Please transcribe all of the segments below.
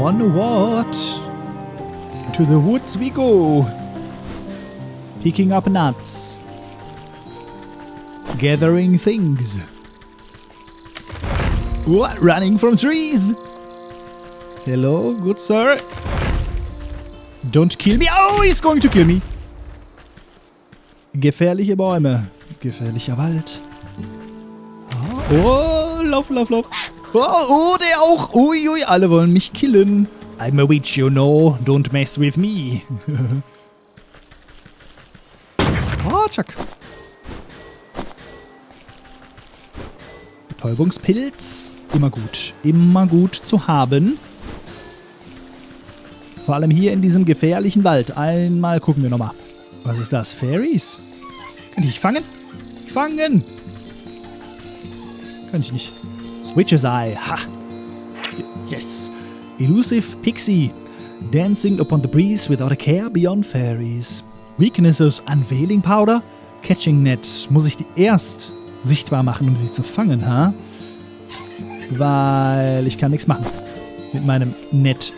Onward! Into the woods we go! Picking up nuts. Gathering things. What? Running from trees! Hello, good sir. Don't kill me. Oh, he's going to kill me. Gefährliche Bäume. Gefährlicher Wald. Oh, lauf, lauf, lauf. Oh, der auch. Uiui, alle wollen mich killen. I'm a witch, you know. Don't mess with me. Oh, tschack. Betäubungspilz. Immer gut zu haben. Vor allem hier in diesem gefährlichen Wald. Einmal gucken wir nochmal. Was ist das? Fairies? Kann ich fangen? Fangen! Kann ich nicht. Witch's Eye. Ha! Yes! Elusive Pixie. Dancing upon the breeze without a care beyond fairies. Weaknesses Unveiling Powder. Catching Net. Muss ich die erst sichtbar machen, um sie zu fangen, ha? Weil ich kann nichts machen. Mit meinem Net.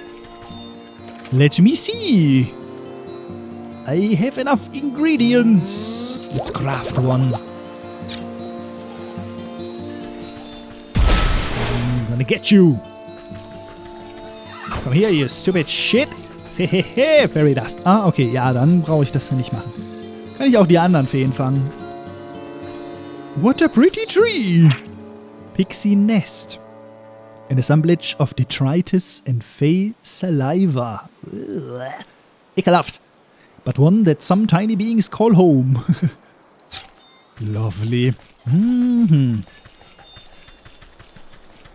Let me see. I have enough ingredients. Let's craft one. I'm gonna get you. Komm her, you stupid shit. Hehehe, Fairy Dust. Ah, okay, ja, dann brauche ich das ja nicht machen. Kann ich auch die anderen Feen fangen. What a pretty tree. Pixie Nest. An assemblage of detritus and fey saliva. Ugh. Ekelhaft. But one that some tiny beings call home. Lovely.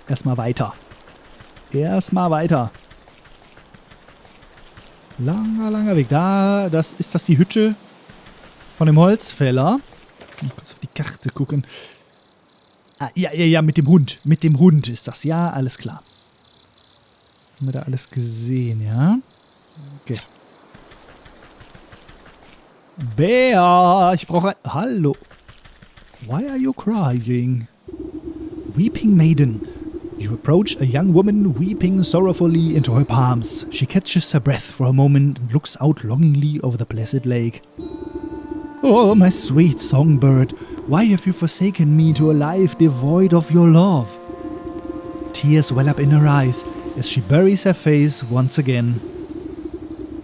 Erstmal weiter. Langer Weg. Ist das die Hütte von dem Holzfäller? Mal kurz auf die Karte gucken. Ah, ja, mit dem Hund. Mit dem Hund ist das. Ja, alles klar. Haben wir da alles gesehen, ja? Okay. Bär, ich brauche ein... Hallo. Why are you crying? Weeping Maiden. You approach a young woman weeping sorrowfully into her palms. She catches her breath for a moment and looks out longingly over the placid lake. Oh, my sweet songbird, why have you forsaken me to a life devoid of your love? Tears well up in her eyes as she buries her face once again.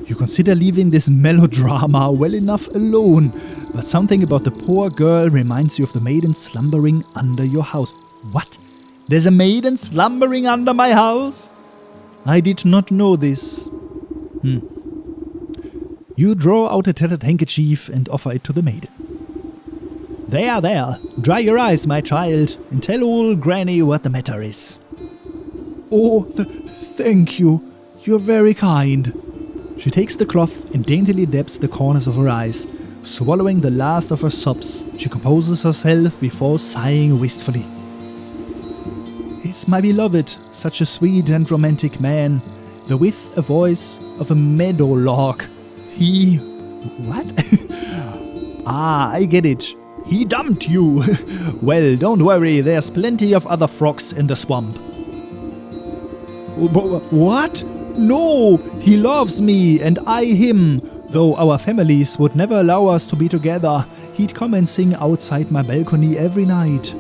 You consider leaving this melodrama well enough alone, but something about the poor girl reminds you of the maiden slumbering under your house. What? There's a maiden slumbering under my house? I did not know this. You draw out a tattered handkerchief and offer it to the maiden. There, dry your eyes, my child, and tell old Granny what the matter is. Oh, thank you. You're very kind. She takes the cloth and daintily dabs the corners of her eyes. Swallowing the last of her sobs, she composes herself before sighing wistfully. It's my beloved, such a sweet and romantic man, though with a voice of a meadowlark. He... What? Ah, I get it. He dumped you. Well, don't worry, there's plenty of other frogs in the swamp. What? No, he loves me and I him. Though our families would never allow us to be together, he'd come and sing outside my balcony every night.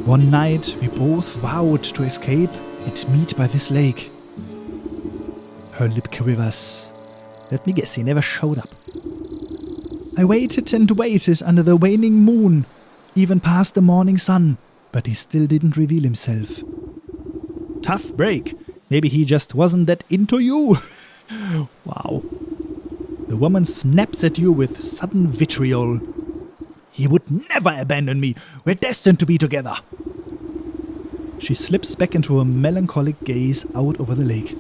One night, we both vowed to escape and meet by this lake. Her lip quivers. Let me guess, he never showed up. I waited and waited under the waning moon, even past the morning sun, but he still didn't reveal himself. Tough break. Maybe he just wasn't that into you. Wow. The woman snaps at you with sudden vitriol. He would never abandon me. We're destined to be together. She slips back into a melancholic gaze out over the lake.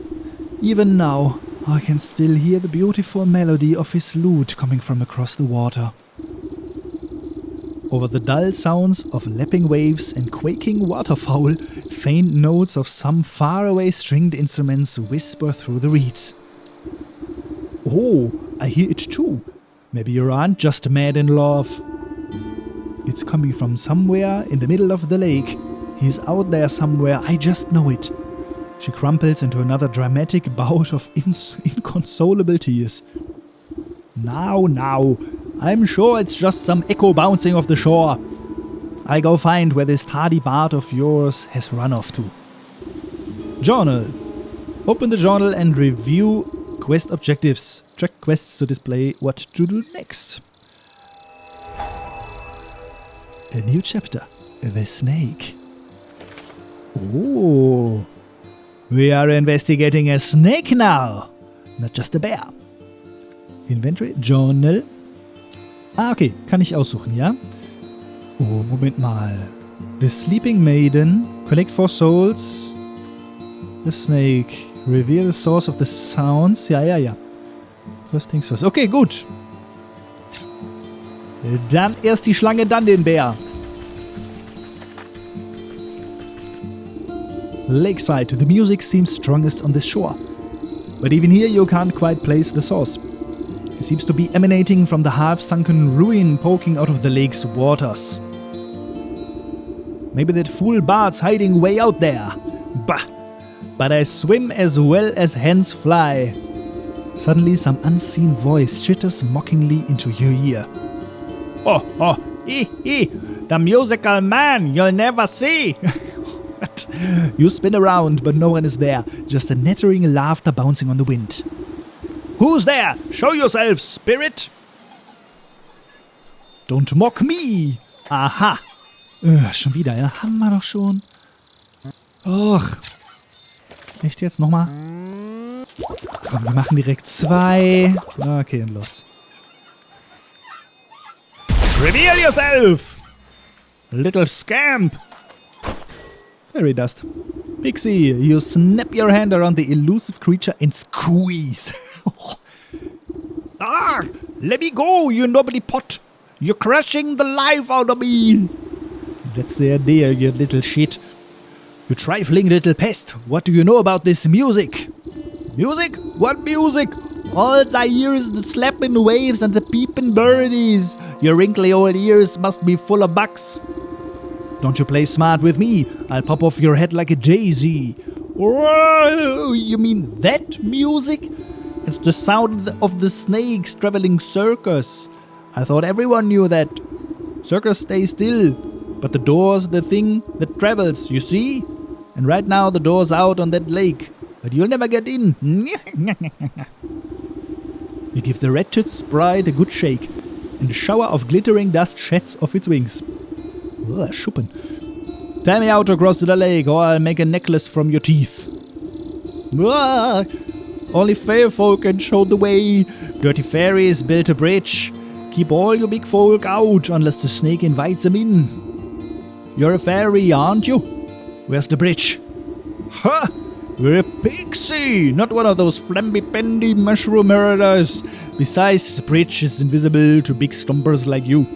Even now, I can still hear the beautiful melody of his lute coming from across the water. Over the dull sounds of lapping waves and quaking waterfowl, faint notes of some faraway stringed instruments whisper through the reeds. Oh, I hear it too. Maybe you aren't just mad in love. It's coming from somewhere in the middle of the lake. He's out there somewhere, I just know it. She crumples into another dramatic bout of inconsolable tears. Now, I'm sure it's just some echo bouncing off the shore. I'll go find where this tardy bard of yours has run off to. Journal. Open the journal and review quest objectives. Track quests to display what to do next. A new chapter. The snake. Oh. We are investigating a snake now. Not just a bear. Inventory. Journal. Ah, okay. Kann ich aussuchen, ja? Oh, Moment mal. The Sleeping Maiden. Collect 4 souls. The Snake. Reveal the source of the sounds. Ja. First things first. Okay, gut. Dann erst die Schlange, dann den Bär. Lakeside. The music seems strongest on this shore. But even here you can't quite place the source. It seems to be emanating from the half-sunken ruin poking out of the lake's waters. Maybe that fool bard's hiding way out there. Bah! But I swim as well as hens fly. Suddenly some unseen voice chitters mockingly into your ear. Oh, the musical man you'll never see. What? You spin around, but no one is there. Just a nattering laughter bouncing on the wind. Who's there? Show yourself, spirit! Don't mock me! Aha! Schon wieder, ja? Haben wir doch schon. Och. Echt jetzt? Nochmal? Komm, wir machen direkt 2. Okay, und los. Reveal yourself! Little scamp! Fairy dust. Pixie, you snap your hand around the elusive creature and squeeze. Ah! Let me go, you knobbly pot! You're crushing the life out of me! That's the idea, you little shit. You trifling little pest, what do you know about this music? Music? What music? All I hear is the slapping waves and the peeping birdies. Your wrinkly old ears must be full of bugs. Don't you play smart with me, I'll pop off your head like a daisy. Whoa, you mean that music? It's the sound of the snakes traveling circus. I thought everyone knew that. Circus stay still, but the door's the thing that travels, you see? And right now the door's out on that lake, but you'll never get in. You give the wretched sprite a good shake, and a shower of glittering dust sheds off its wings. Ugh, Schuppen. Tell me how to cross the lake, or I'll make a necklace from your teeth. Ugh. Only fair folk can show the way. Dirty fairies built a bridge. Keep all you big folk out, unless the snake invites them in. You're a fairy, aren't you? Where's the bridge? Ha! You're a pixie, not one of those flamby-bendy mushroom herders. Besides, the bridge is invisible to big stompers like you.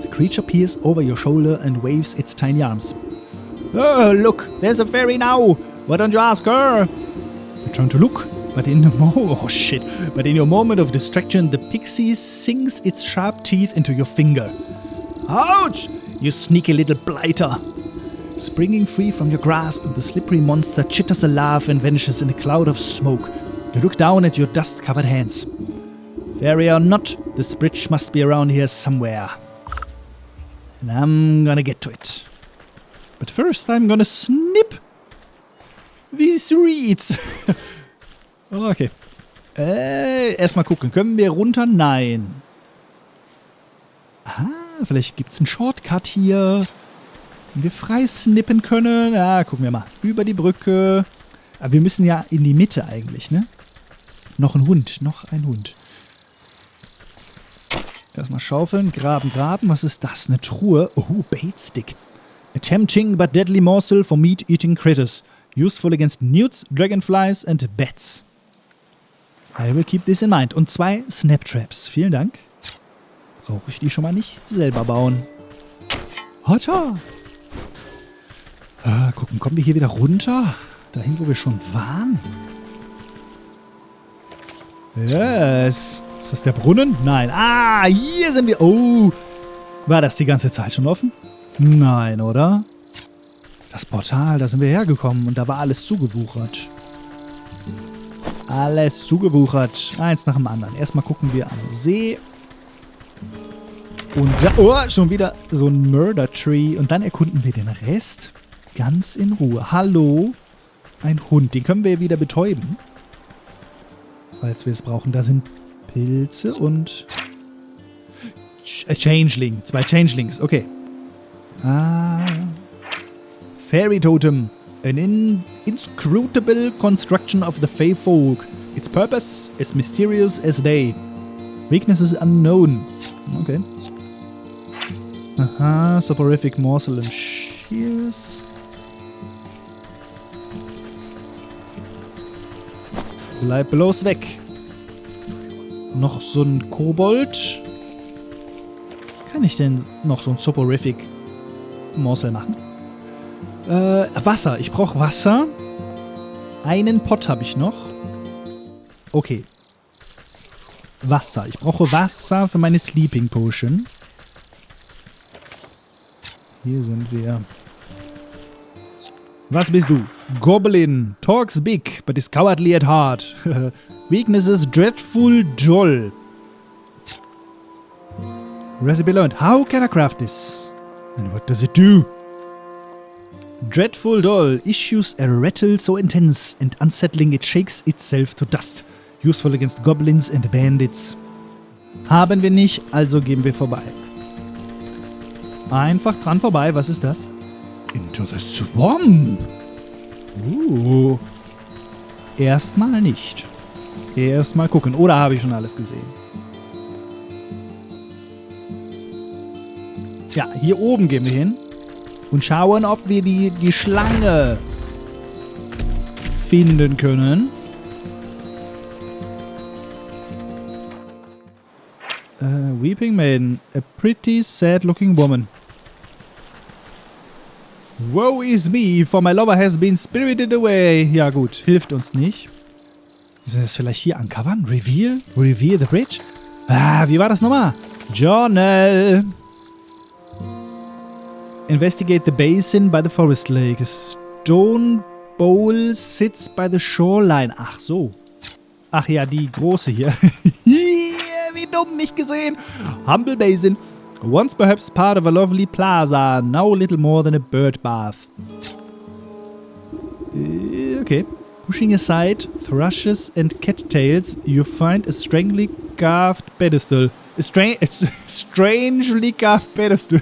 The creature peers over your shoulder and waves its tiny arms. Oh, look, there's a fairy now. Why don't you ask her? You turn to look, but in your moment of distraction, the pixie sinks its sharp teeth into your finger. Ouch! You sneaky little blighter! Springing free from your grasp, the slippery monster chitters a laugh and vanishes in a cloud of smoke. You look down at your dust-covered hands. Fairy or not, this bridge must be around here somewhere. And I'm gonna get to it. But first I'm gonna snip these reeds. Okay. Erstmal gucken. Können wir runter? Nein. Ah, vielleicht gibt's einen Shortcut hier. Den wir frei snippen können. Ja, gucken wir mal. Über die Brücke. Aber wir müssen ja in die Mitte eigentlich, ne? Noch ein Hund. Erstmal schaufeln, graben. Was ist das? Eine Truhe. Oh, Baitstick. A tempting but deadly morsel for meat-eating critters. Useful against newts, dragonflies and bats. I will keep this in mind. Und 2 Snap-Traps. Vielen Dank. Brauche ich die schon mal nicht selber bauen. Hotta! Gucken, kommen wir hier wieder runter? Dahin, wo wir schon waren? Yes. Ist das der Brunnen? Nein. Ah, hier sind wir. Oh. War das die ganze Zeit schon offen? Nein, oder? Das Portal, da sind wir hergekommen und da war alles zugewuchert. Alles zugewuchert. Eins nach dem anderen. Erstmal gucken wir am See. Und da, oh, schon wieder so ein Murder Tree. Und dann erkunden wir den Rest ganz in Ruhe. Hallo? Ein Hund. Den können wir wieder betäuben. Falls wir es brauchen. Da sind Pilze und Changeling. 2 Changelings. Okay. Fairy Totem. An inscrutable construction of the Fey folk. Its purpose as mysterious as they. Weakness is unknown. Okay. Aha, soporific morsel and shears. Bleib bloß weg. Noch so ein Kobold. Kann ich denn noch so ein soporific Morsel machen? Wasser. Ich brauche Wasser. Einen Pott habe ich noch. Okay. Wasser. Ich brauche Wasser für meine Sleeping Potion. Hier sind wir. Was bist du? Goblin. Talks big, but is cowardly at heart. Weakness is dreadful dull. Recipe learned. How can I craft this? And what does it do? Dreadful doll issues a rattle so intense and unsettling it shakes itself to dust. Useful against goblins and bandits. Haben wir nicht, also gehen wir vorbei. Einfach dran vorbei. Was ist das? Into the swamp. Erstmal nicht. Erstmal gucken. Oder habe ich schon alles gesehen? Ja, hier oben gehen wir hin. Und schauen, ob wir die Schlange finden können. Weeping Maiden. A pretty sad-looking woman. Woe is me, for my lover has been spirited away. Ja gut, hilft uns nicht. Müssen wir das vielleicht hier uncovern? Reveal? Reveal the bridge? Wie war das nochmal? Journal. Investigate the basin by the forest lake. A stone bowl sits by the shoreline. Ach so. Ach ja, die große hier. Wie dumm, nicht gesehen. Humble basin. Once perhaps part of a lovely plaza. Now little more than a bird bath. Okay. Pushing aside thrushes and cattails, you find a strangely carved pedestal. A strangely carved pedestal.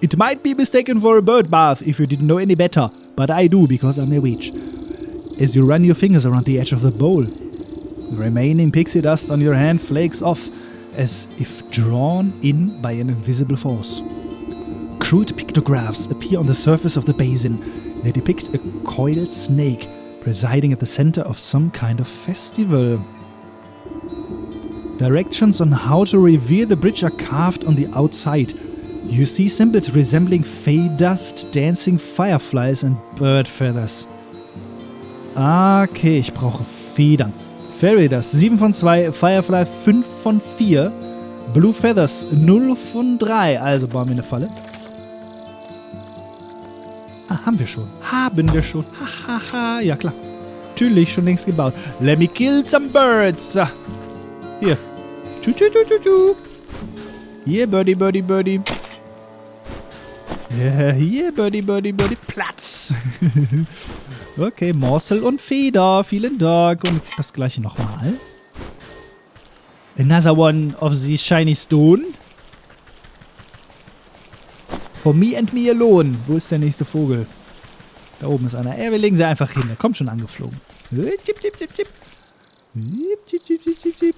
It might be mistaken for a bird bath if you didn't know any better, but I do because I'm a witch. As you run your fingers around the edge of the bowl, the remaining pixie dust on your hand flakes off as if drawn in by an invisible force. Crude pictographs appear on the surface of the basin. They depict a coiled snake presiding at the center of some kind of festival. Directions on how to reveal the bridge are carved on the outside. You see symbols resembling fey dust, dancing fireflies and bird feathers. Okay, ich brauche Federn. Fairy Dust 7 von 2, Firefly 5 von 4, Blue Feathers 0 von 3. Also bauen wir eine Falle. Haben wir schon. Hahaha, ja klar. Natürlich, schon längst gebaut. Let me kill some birds. Hier. Hier, Birdie, Birdie, Birdie. Ja, hier, Birdie, Birdie, Birdie. Platz. Okay, Morsel und Feder. Vielen Dank. Und das gleiche nochmal. Another one of these shiny stone. For me and me alone. Wo ist der nächste Vogel? Da oben ist einer. Wir legen sie einfach hin. Der kommt schon angeflogen. Tipp, tipp, tipp, tipp. Tipp, tipp, tipp, tipp, tipp, tipp.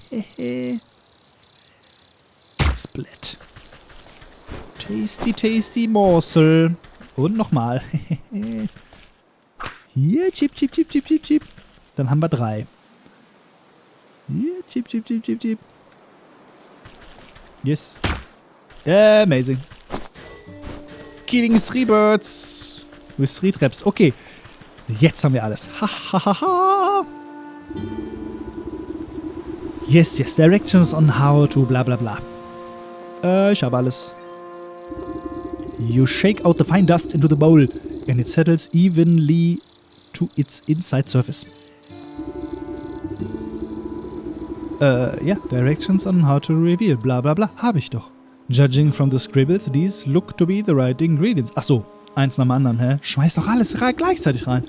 Hehehe. Split. Tasty, tasty Morsel. Und nochmal. Hier, chip, chip, chip, chip, chip, chip. Dann haben wir 3. Hier, chip, chip, chip, chip, chip. Yes. Amazing. Killing 3 birds. With 3 traps. Okay. Jetzt haben wir alles. Ha. Yes. Directions on how to bla bla bla. Ich habe alles. You shake out the fine dust into the bowl, and it settles evenly to its inside surface. Yeah, directions on how to reveal, bla bla bla, habe ich doch. Judging from the scribbles, these look to be the right ingredients. Ach so, eins nach dem anderen, hä? Schmeiß doch alles gleichzeitig rein.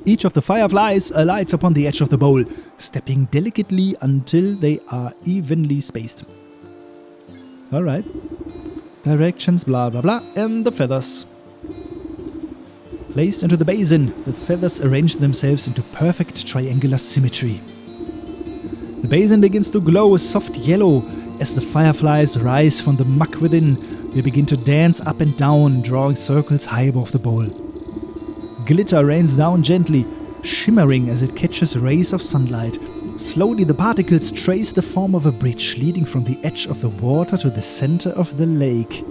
Each of the fireflies alights upon the edge of the bowl, stepping delicately until they are evenly spaced. Alright. Directions, blah blah blah, and the feathers. Placed into the basin, the feathers arrange themselves into perfect triangular symmetry. The basin begins to glow a soft yellow. As the fireflies rise from the muck within, they begin to dance up and down, drawing circles high above the bowl. Glitter rains down gently, shimmering as it catches rays of sunlight. Slowly the particles trace the form of a bridge leading from the edge of the water to the center of the lake.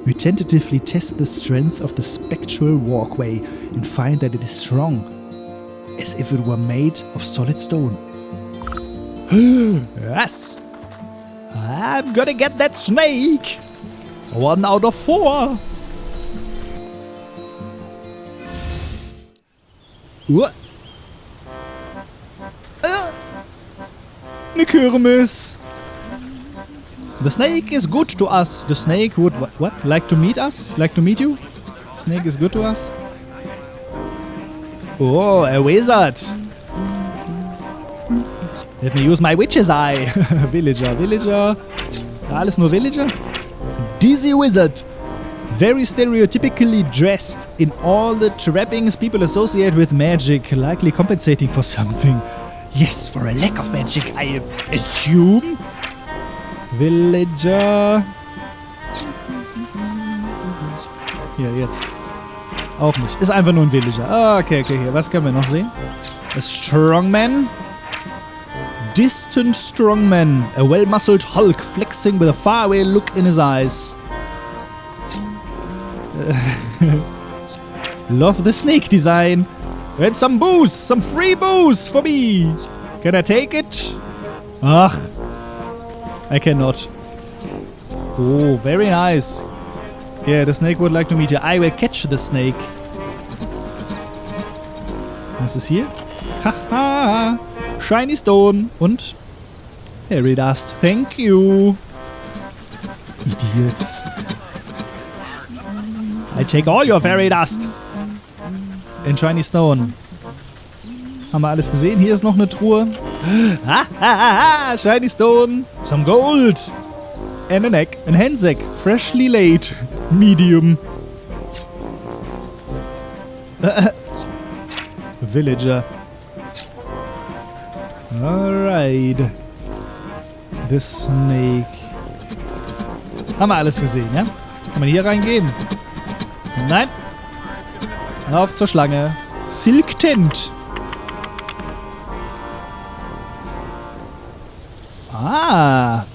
We tentatively test the strength of the spectral walkway and find that it is strong, as if it were made of solid stone. Yes! I'm gonna get that snake! 1 out of 4! Eine Kirmes! The snake is good to us. The snake would what? Like to meet us? Like to meet you? Snake is good to us? Oh, a wizard! Let me use my witch's eye. Villager. Alles nur Villager? Dizzy wizard. Very stereotypically dressed in all the trappings people associate with magic, likely compensating for something. Yes, for a lack of magic, I assume. Villager. Hier, jetzt. Auch nicht. Ist einfach nur ein Villager. Ah, okay, hier. Was können wir noch sehen? A strongman. Distant strongman. A well-muscled Hulk flexing with a faraway look in his eyes. Love the snake design. And some booze. Some free booze for me. Can I take it? Ach. I cannot. Oh, very nice. Yeah, the snake would like to meet you. I will catch the snake. Was ist hier? Haha. Shiny Stone und Fairy Dust. Thank you. Idiots. I take all your Fairy Dust. And Shiny Stone. Haben wir alles gesehen? Hier ist noch eine Truhe. Shiny Stone. Some gold. And an egg. An hen's egg. Freshly laid. Medium. Villager. Alright. The snake. Haben wir alles gesehen, ja? Kann man hier reingehen? Nein. Auf zur Schlange. Silk Tent. Ah.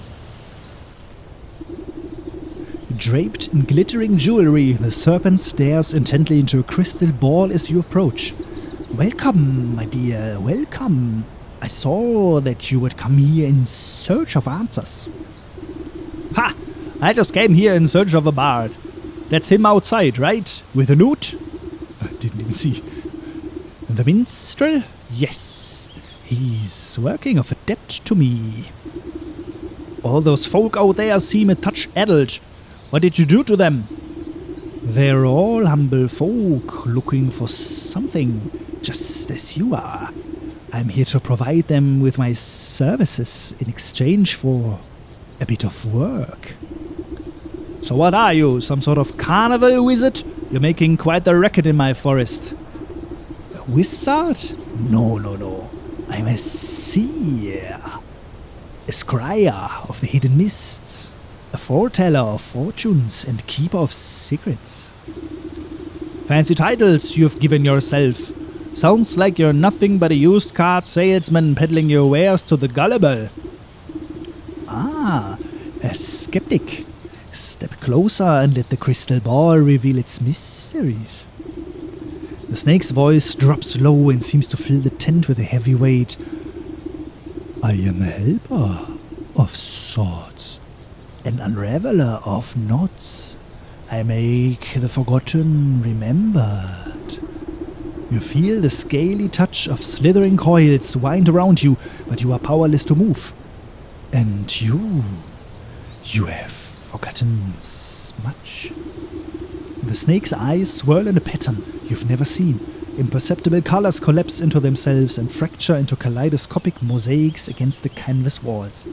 Draped in glittering jewelry, the serpent stares intently into a crystal ball as you approach. Welcome, my dear, welcome. I saw that you would come here in search of answers. Ha! I just came here in search of a bard. That's him outside, right? With a lute? I didn't even see. The minstrel? Yes. He's working of a debt to me. All those folk out there seem a touch addled. What did you do to them? They're all humble folk looking for something, just as you are. I'm here to provide them with my services in exchange for a bit of work. So what are you, some sort of carnival wizard? You're making quite the racket in my forest. A wizard? No. I'm a seer. A scryer of the hidden mists. A foreteller of fortunes and keeper of secrets. Fancy titles you've given yourself. Sounds like you're nothing but a used car salesman peddling your wares to the gullible. Ah, a skeptic. Step closer and let the crystal ball reveal its mysteries. The snake's voice drops low and seems to fill the tent with a heavy weight. I am a helper of sorts. An unraveler of knots. I make the forgotten remembered. You feel the scaly touch of slithering coils wind around you, but you are powerless to move. And you have forgotten much. The snake's eyes swirl in a pattern you've never seen. Imperceptible colors collapse into themselves and fracture into kaleidoscopic mosaics against the canvas walls.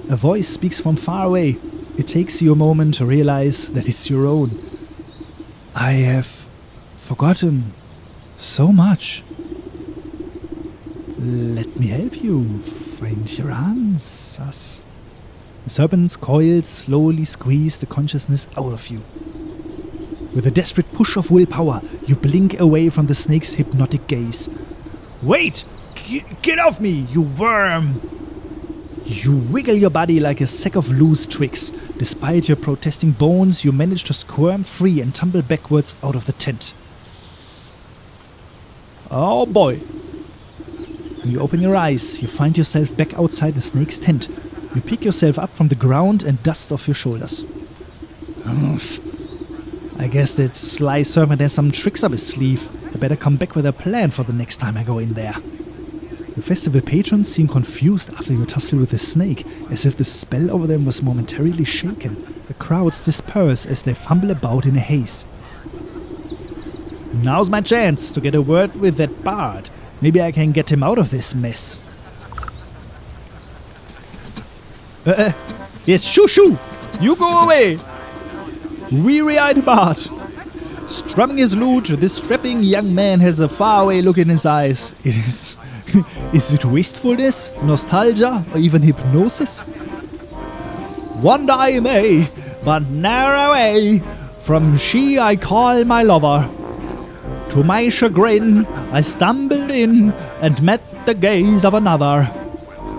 A voice speaks from far away. It takes you a moment to realize that it's your own. I have forgotten so much. Let me help you find your answers. The serpent's coils slowly squeeze the consciousness out of you. With a desperate push of willpower, you blink away from the snake's hypnotic gaze. Wait! Get off me, you worm! You wiggle your body like a sack of loose twigs. Despite your protesting bones, you manage to squirm free and tumble backwards out of the tent. Oh boy! When you open your eyes, you find yourself back outside the snake's tent. You pick yourself up from the ground and dust off your shoulders. I guess that sly serpent has some tricks up his sleeve. I better come back with a plan for the next time I go in there. The festival patrons seem confused after you tussle with the snake, as if the spell over them was momentarily shaken. The crowds disperse as they fumble about in a haze. Now's my chance to get a word with that bard. Maybe I can get him out of this mess. Yes, shoo! You go away! Weary-eyed bard. Strumming his lute, this strapping young man has a faraway look in his eyes. Is it wistfulness, nostalgia, or even hypnosis? Wander I may, but ne'er away from she I call my lover. To my chagrin, I stumbled in and met the gaze of another.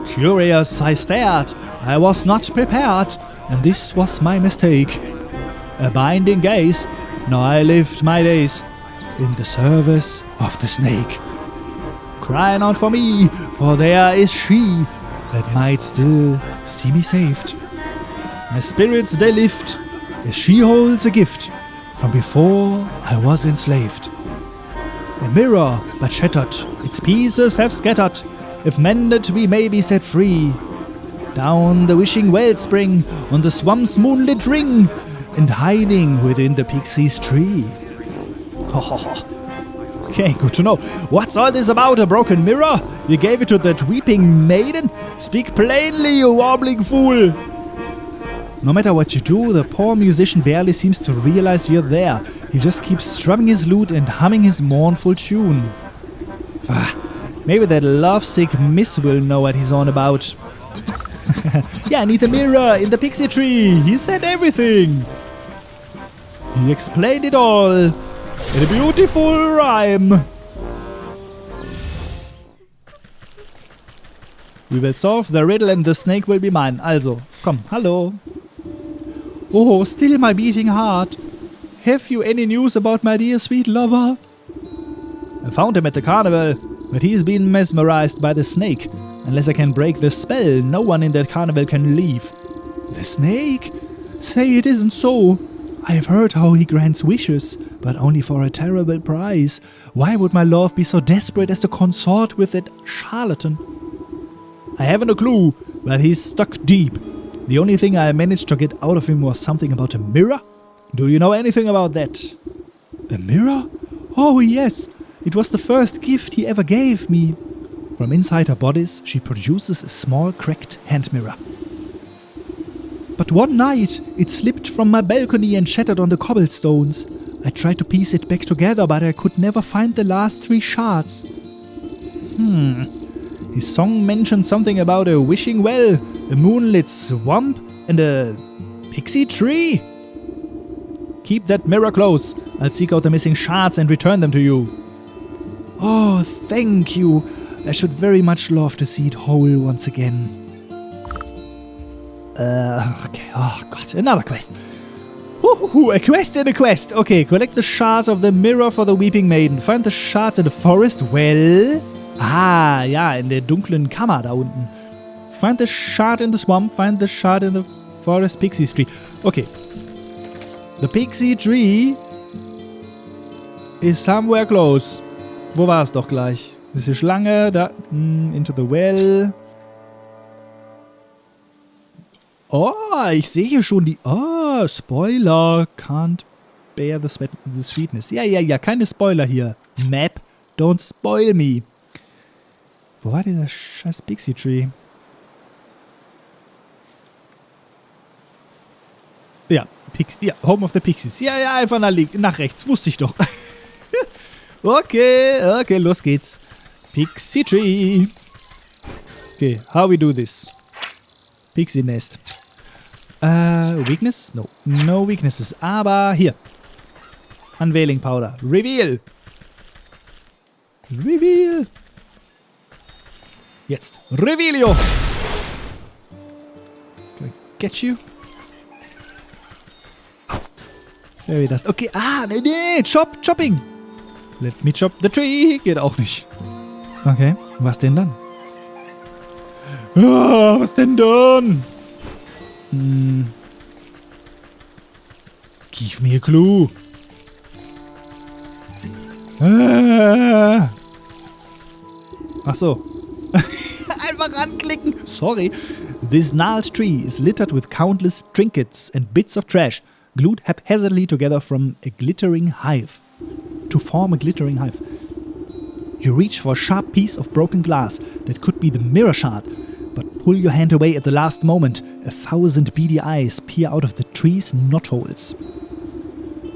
Curious, I stared, I was not prepared, and this was my mistake. A binding gaze, now I lived my days in the service of the snake. Crying out for me, for there is she that might still see me saved. My spirits they lift, as she holds a gift from before I was enslaved. A mirror but shattered, its pieces have scattered. If mended we may be set free. Down the wishing wellspring, on the swamp's moonlit ring, and hiding within the pixie's tree. Okay, good to know. What's all this about, a broken mirror? You gave it to that weeping maiden? Speak plainly, you wobbling fool! No matter what you do, the poor musician barely seems to realize you're there. He just keeps strumming his lute and humming his mournful tune. Maybe that lovesick miss will know what he's on about. Yeah, I need the mirror in the pixie tree. He said everything. He explained it all in a beautiful rhyme. We will solve the riddle and the snake will be mine. Also, komm, hallo. Oh, still my beating heart. Have you any news about my dear sweet lover? I found him at the carnival, but he's been mesmerized by the snake. Unless I can break the spell, no one in that carnival can leave. The snake? Say it isn't so. I have heard how he grants wishes, but only for a terrible price. Why would my love be so desperate as to consort with that charlatan? I haven't a clue, but he's stuck deep. The only thing I managed to get out of him was something about a mirror. Do you know anything about that? A mirror? Oh yes, it was the first gift he ever gave me. From inside her bodice, she produces a small cracked hand mirror. But one night, it slipped from my balcony and shattered on the cobblestones. I tried to piece it back together, but I could never find the last 3 shards. His song mentioned something about a wishing well, a moonlit swamp, and a pixie tree. Keep that mirror close. I'll seek out the missing shards and return them to you. Oh, thank you. I should very much love to see it whole once again. Okay, oh god, another quest. A quest and a quest. Okay, collect the shards of the mirror for the weeping maiden. Find the shards in the forest. Well, ja, in der dunklen Kammer da unten. Find the shard in the swamp. Find the shard in the forest pixie tree. Okay. The Pixie Tree is somewhere close. Wo war es doch gleich? Diese Schlange, da, into the well. Oh, ich sehe hier schon die, Spoiler, can't bear the sweetness. Ja, keine Spoiler hier. Map, don't spoil me. Wo war dieser scheiß Pixie Tree? Ja, Home of the Pixies. Ja, einfach nach rechts, wusste ich doch. Okay, los geht's. Pixie Tree. Okay, how we do this? Pixie Nest. Weakness? No. No weaknesses. Aber hier. Unveiling Powder. Reveal. Reveal. Jetzt. Revealio. Can I get you? Very dust. Okay, nee, chopping. Let me chop the tree. Geht auch nicht. Okay, was denn dann? Was denn dann? Give me a clue. Ach so. Einfach anklicken. Sorry. This gnarled tree is littered with countless trinkets and bits of trash, glued haphazardly together from a glittering hive. To form a glittering hive. You reach for a sharp piece of broken glass that could be the mirror shard, but pull your hand away at the last moment. 1,000 beady eyes peer out of the tree's knotholes.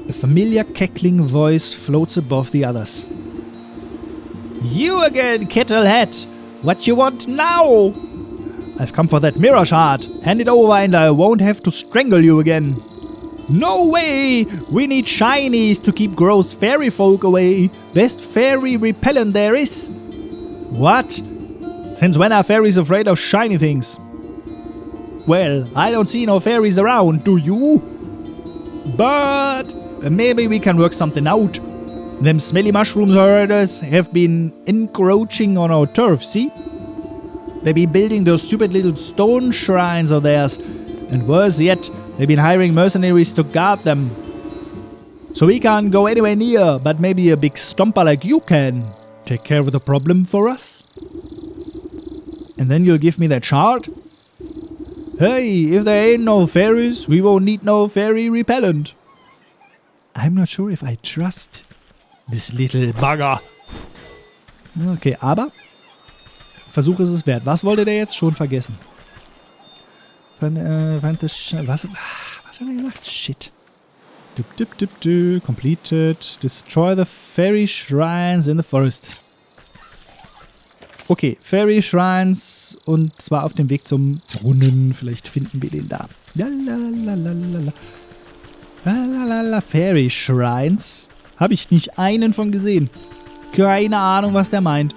A familiar cackling voice floats above the others. You again, Kettlehead! What you want now? I've come for that mirror shard. Hand it over and I won't have to strangle you again. No way! We need shinies to keep gross fairy folk away. Best fairy repellent there is. What? Since when are fairies afraid of shiny things? Well, I don't see no fairies around, do you? But maybe we can work something out. Them smelly mushroom herders have been encroaching on our turf, see? They've been building those stupid little stone shrines of theirs. And worse yet, they've been hiring mercenaries to guard them. So we can't go anywhere near, but maybe a big stomper like you can take care of the problem for us? And then you'll give me that shard? Hey, if there ain't no fairies, we won't need no fairy repellent. I'm not sure if I trust this little bugger. Okay, aber Versuch ist es wert. Was wollte der jetzt? Schon vergessen. Was hat er gesagt? Shit. Completed. Destroy the fairy shrines in the forest. Okay, Fairy Shrines und zwar auf dem Weg zum Brunnen. Vielleicht finden wir den da. Lalalala. Fairy Shrines. Habe ich nicht einen von gesehen. Keine Ahnung, was der meint.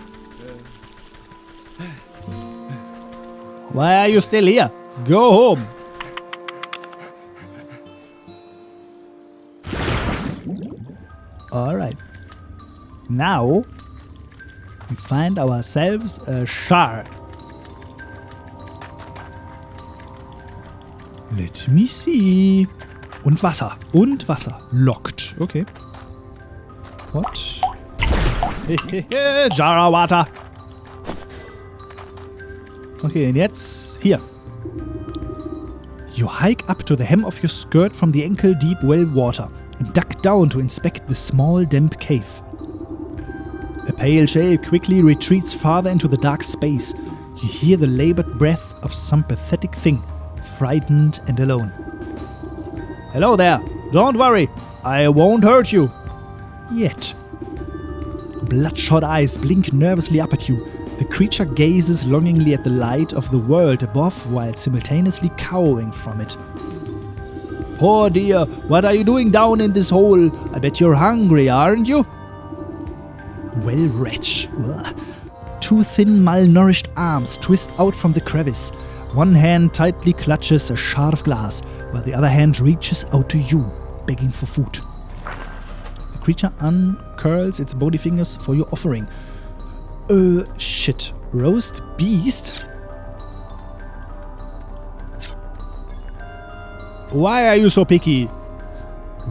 Why are you still here? Go home. Alright. Now we find ourselves a shard. Let me see. Und Wasser. Und Wasser. Locked. Okay. What? Jar of Water. Okay, und jetzt hier. You hike up to the hem of your skirt from the ankle-deep well water and duck down to inspect the small damp cave. A pale shape quickly retreats farther into the dark space. You hear the labored breath of some pathetic thing, frightened and alone. Hello there. Don't worry. I won't hurt you. Yet. Bloodshot eyes blink nervously up at you. The creature gazes longingly at the light of the world above while simultaneously cowering from it. Poor dear, what are you doing down in this hole? I bet you're hungry, aren't you? Well, wretch. Ugh. Two thin, malnourished arms twist out from the crevice. One hand tightly clutches a shard of glass, while the other hand reaches out to you, begging for food. The creature uncurls its bony fingers for your offering. Shit. Roast beast? Why are you so picky?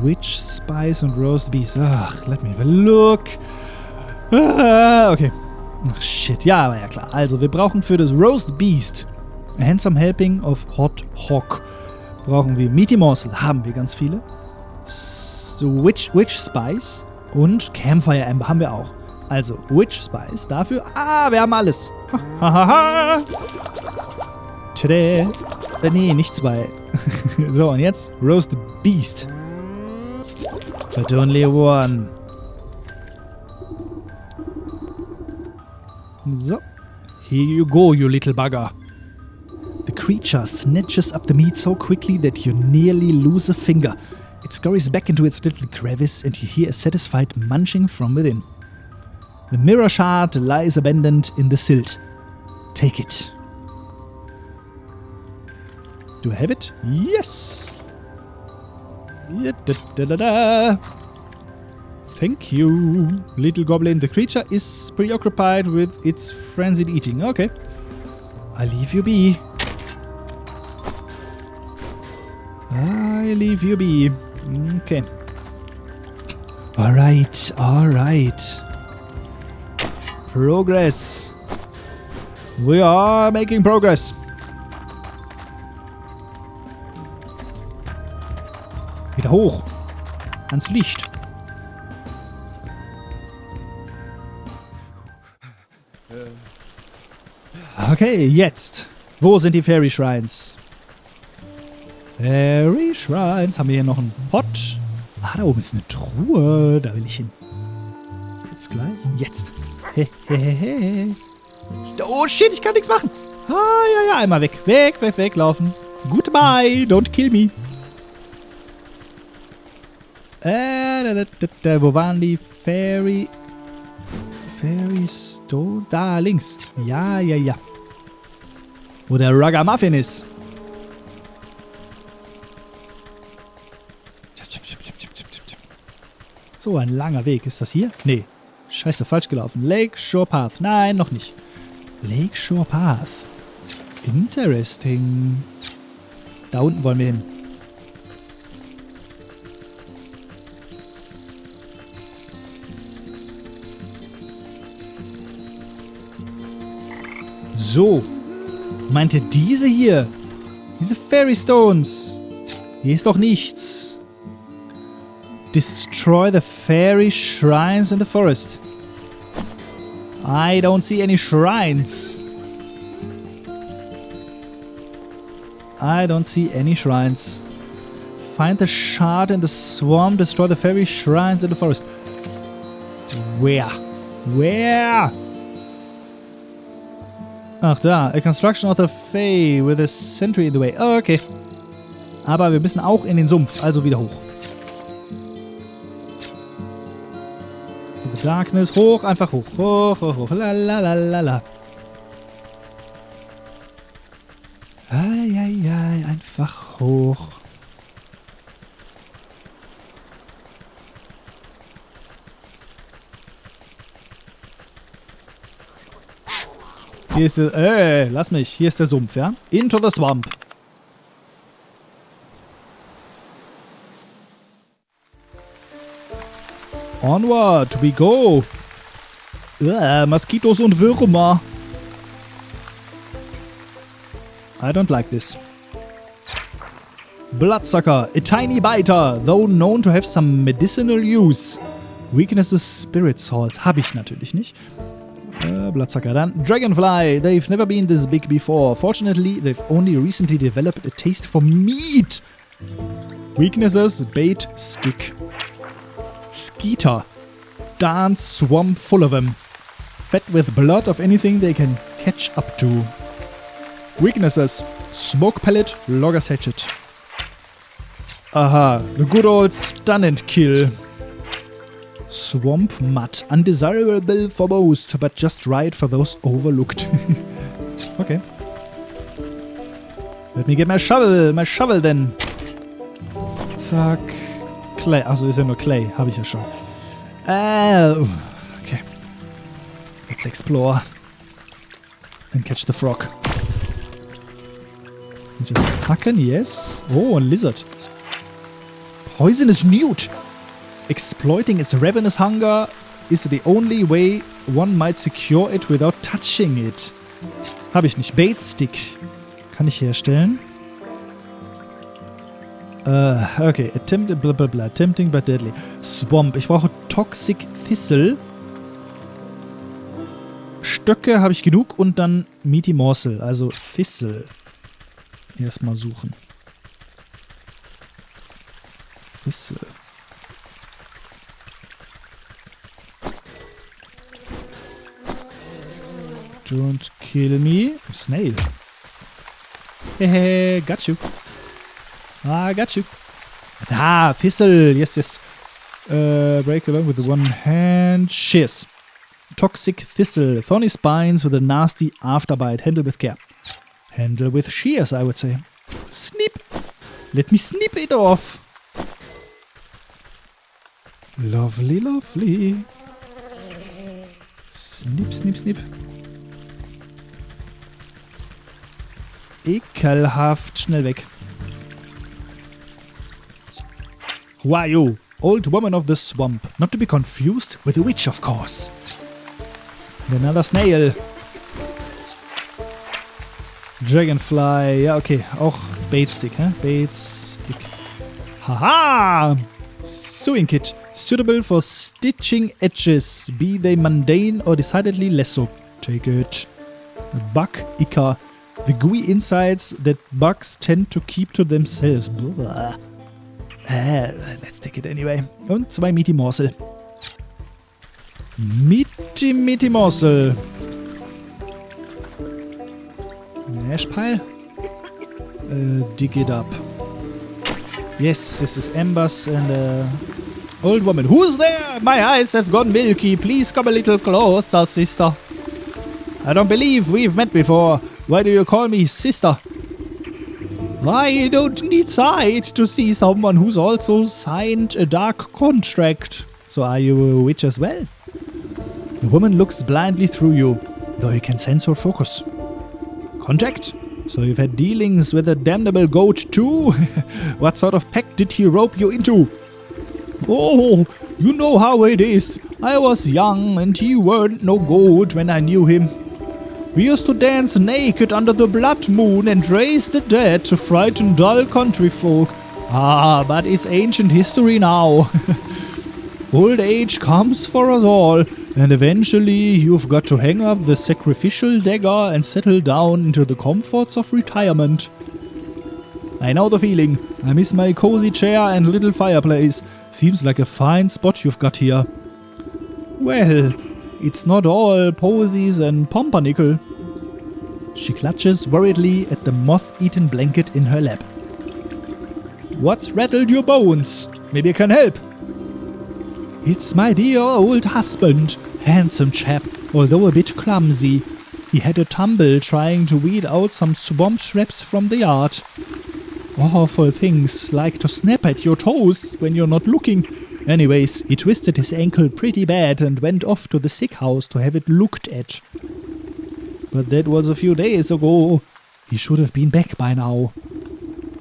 Witch Spice und Roast Beast. Ach, let me have a look. Okay. Ach, shit. Ja, war ja klar. Also, wir brauchen für das Roast Beast a handsome helping of Hot Hog. Brauchen wir Meaty Morsel. Haben wir ganz viele. Witch Spice und Campfire Amber haben wir auch. Also, Witch Spice dafür. Wir haben alles. Hahaha. Tada. Nee, nicht 2. So, und jetzt Roast Beast. But only one. So. Here you go, you little bugger. The creature snatches up the meat so quickly that you nearly lose a finger. It scurries back into its little crevice and you hear a satisfied munching from within. The mirror shard lies abandoned in the silt. Take it. Do I have it? Yes! Thank you, little goblin. The creature is preoccupied with its frenzied eating. Okay. I leave you be. I leave you be. Okay. Alright, alright. Progress. We are making progress. Wieder hoch. Ans Licht. Okay, jetzt. Wo sind die Fairy Shrines? Fairy Shrines. Haben wir hier noch einen Pot? Da oben ist eine Truhe. Da will ich hin. Jetzt gleich. Jetzt. Hehehe. Oh shit, ich kann nichts machen. Ja, einmal weg. Weglaufen. Goodbye, don't kill me. Wo waren die Fairy Stone? Da, links. Ja. Wo der Ragamuffin ist. So, ein langer Weg. Ist das hier? Nee. Scheiße, falsch gelaufen. Lakeshore Path. Nein, noch nicht. Lakeshore Path. Interesting. Da unten wollen wir hin. So. Meinte diese hier? Diese Fairy Stones? Hier ist doch nichts. Destroy the fairy shrines in the forest. I don't see any shrines. I don't see any shrines. Find the shard in the swamp. Destroy the fairy shrines in the forest. Where? Ach da, a construction of the Fae with a sentry in the way. Oh, okay. Aber wir müssen auch in den Sumpf, also wieder hoch. In the darkness, hoch, einfach hoch. Hoch. La. Ai, einfach hoch. Hier ist der, lass mich. Hier ist der Sumpf, ja? Into the swamp. Onward we go. Moskitos und Würmer. I don't like this. Bloodsucker, a tiny biter, though known to have some medicinal use. Weaknesses, spirit salts. Habe ich natürlich nicht. Bloodsucker. Dann Dragonfly. They've never been this big before. Fortunately, they've only recently developed a taste for meat. Weaknesses, bait, stick. Skeeter. Dance swamp full of them. Fed with blood of anything they can catch up to. Weaknesses, smoke pellet, logger's hatchet. Aha, the good old stun and kill. Swamp mud. Undesirable for most, but just right for those overlooked. Okay. Let me get my shovel then. Zack. Clay. Achso, ist ja nur Clay. Habe ich ja schon. Okay. Let's explore. And catch the frog. Just hacken, yes. Oh, ein Lizard. Poisonous newt. Exploiting its ravenous hunger is the only way one might secure it without touching it. Habe ich nicht. Bait Stick. Kann ich herstellen. Okay. Tempting but deadly. Swamp. Ich brauche Toxic Thistle. Stöcke habe ich genug und dann Meaty Morsel. Also Thistle. Erstmal suchen. Thistle. Don't kill me. Snail. Hehe, got you. I got you. Ah, Thistle. Yes, yes. Break along with the one hand. Shiz. Toxic Thistle. Thorny spines with a nasty afterbite. Handle with care. Handle with shears, I would say. Snip. Let me snip it off. Lovely, lovely. Snip, snip, snip. Ekelhaft. Schnell weg. Who are you? Old woman of the swamp. Not to be confused with a witch, of course. And another snail. Dragonfly. Ja, okay. Auch Baitstick, hä? Baitstick. Haha! Sewing kit. Suitable for stitching edges, be they mundane or decidedly less so. Take it. Bug Ica. The gooey insides that bugs tend to keep to themselves. Blah. Let's take it anyway. Und 2 Meaty Morsel. Meaty Morsel. Ash pile. Dig it up. Yes, this is embers and old woman. Who's there? My eyes have gone milky. Please come a little closer, sister. I don't believe we've met before. Why do you call me sister? I don't need sight to see someone who's also signed a dark contract. So are you a witch as well? The woman looks blindly through you, though you can sense her focus. Contract? So you've had dealings with a damnable goat too? What sort of pact did he rope you into? Oh, you know how it is. I was young and he weren't no good when I knew him. We used to dance naked under the blood moon and raise the dead to frighten dull country folk. Ah, but it's ancient history now. Old age comes for us all, and eventually you've got to hang up the sacrificial dagger and settle down into the comforts of retirement. I know the feeling. I miss my cozy chair and little fireplace. Seems like a fine spot you've got here. Well, it's not all posies and pumpernickel. She clutches worriedly at the moth-eaten blanket in her lap. What's rattled your bones? Maybe I can help. It's my dear old husband. Handsome chap, although a bit clumsy. He had a tumble trying to weed out some swamp shrubs from the yard. Awful things like to snap at your toes when you're not looking. Anyways, he twisted his ankle pretty bad and went off to the sick house to have it looked at. But that was a few days ago. He should have been back by now.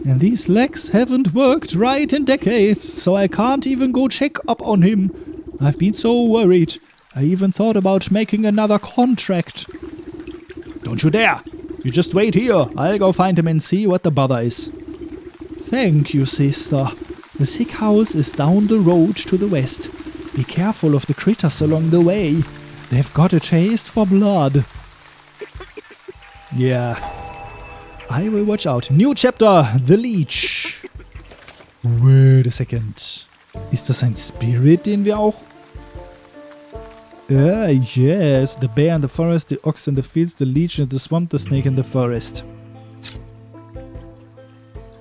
And these legs haven't worked right in decades, so I can't even go check up on him. I've been so worried. I even thought about making another contract. Don't you dare! You just wait here. I'll go find him and see what the bother is. Thank you, sister. The sick house is down the road to the west. Be careful of the critters along the way. They've got a taste for blood. Yeah. I will watch out. New chapter, The Leech. Wait a second. Ist das ein Spirit, den wir auch... yes. The bear in the forest, the ox in the fields, the leech in the swamp, the snake in the forest.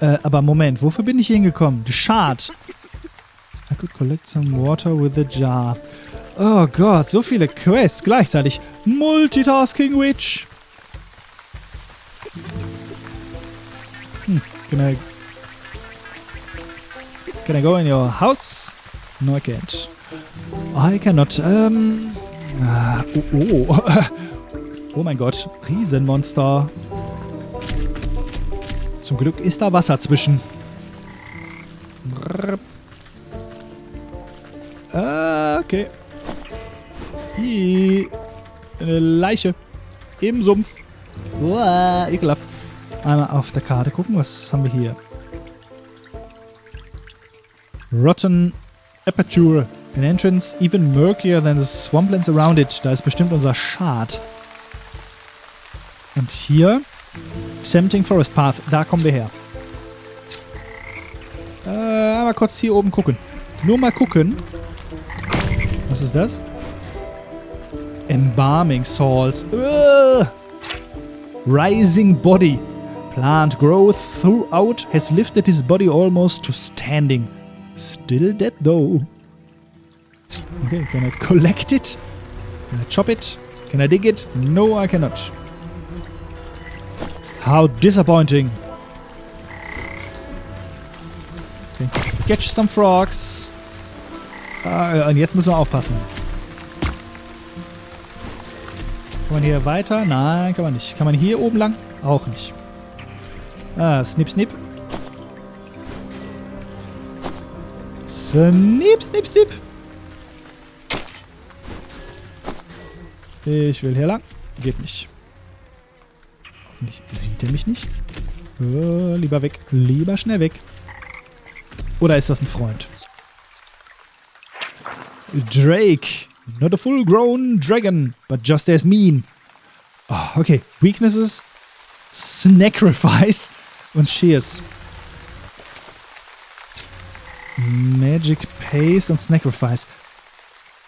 Aber Moment, wofür bin ich hier hingekommen? The Shard. I could collect some water with a jar. Oh Gott, so viele Quests gleichzeitig. Multitasking Witch. Can I go in your house? No, I can't. I cannot. Oh mein Gott, Riesenmonster. Zum Glück ist da Wasser zwischen. Okay. Eine Leiche. Im Sumpf. Uah, ekelhaft. Einmal auf der Karte gucken, was haben wir hier? Rotten Aperture. An entrance even murkier than the swamplands around it. Da ist bestimmt unser Schad. Und hier Tempting Forest Path. Da kommen wir her. Einmal kurz hier oben gucken. Nur mal gucken. Was ist das? Embalming Salts. Rising Body. Plant growth throughout has lifted his body almost to standing. Still dead though. Okay, can I collect it? Can I chop it? Can I dig it? No, I cannot. How disappointing. Okay. Catch some frogs. Und jetzt müssen wir aufpassen. Kann man hier weiter? Nein, kann man nicht. Kann man hier oben lang? Auch nicht. Snip, snip. Snip, snip, snip. Ich will hier lang. Geht nicht. Hoffentlich sieht er mich nicht. Lieber weg. Lieber schnell weg. Oder ist das ein Freund? Drake. Not a full-grown dragon, but just as mean. Oh, okay. Weaknesses. Sacrifice und Shears. Magic Paste und Sacrifice.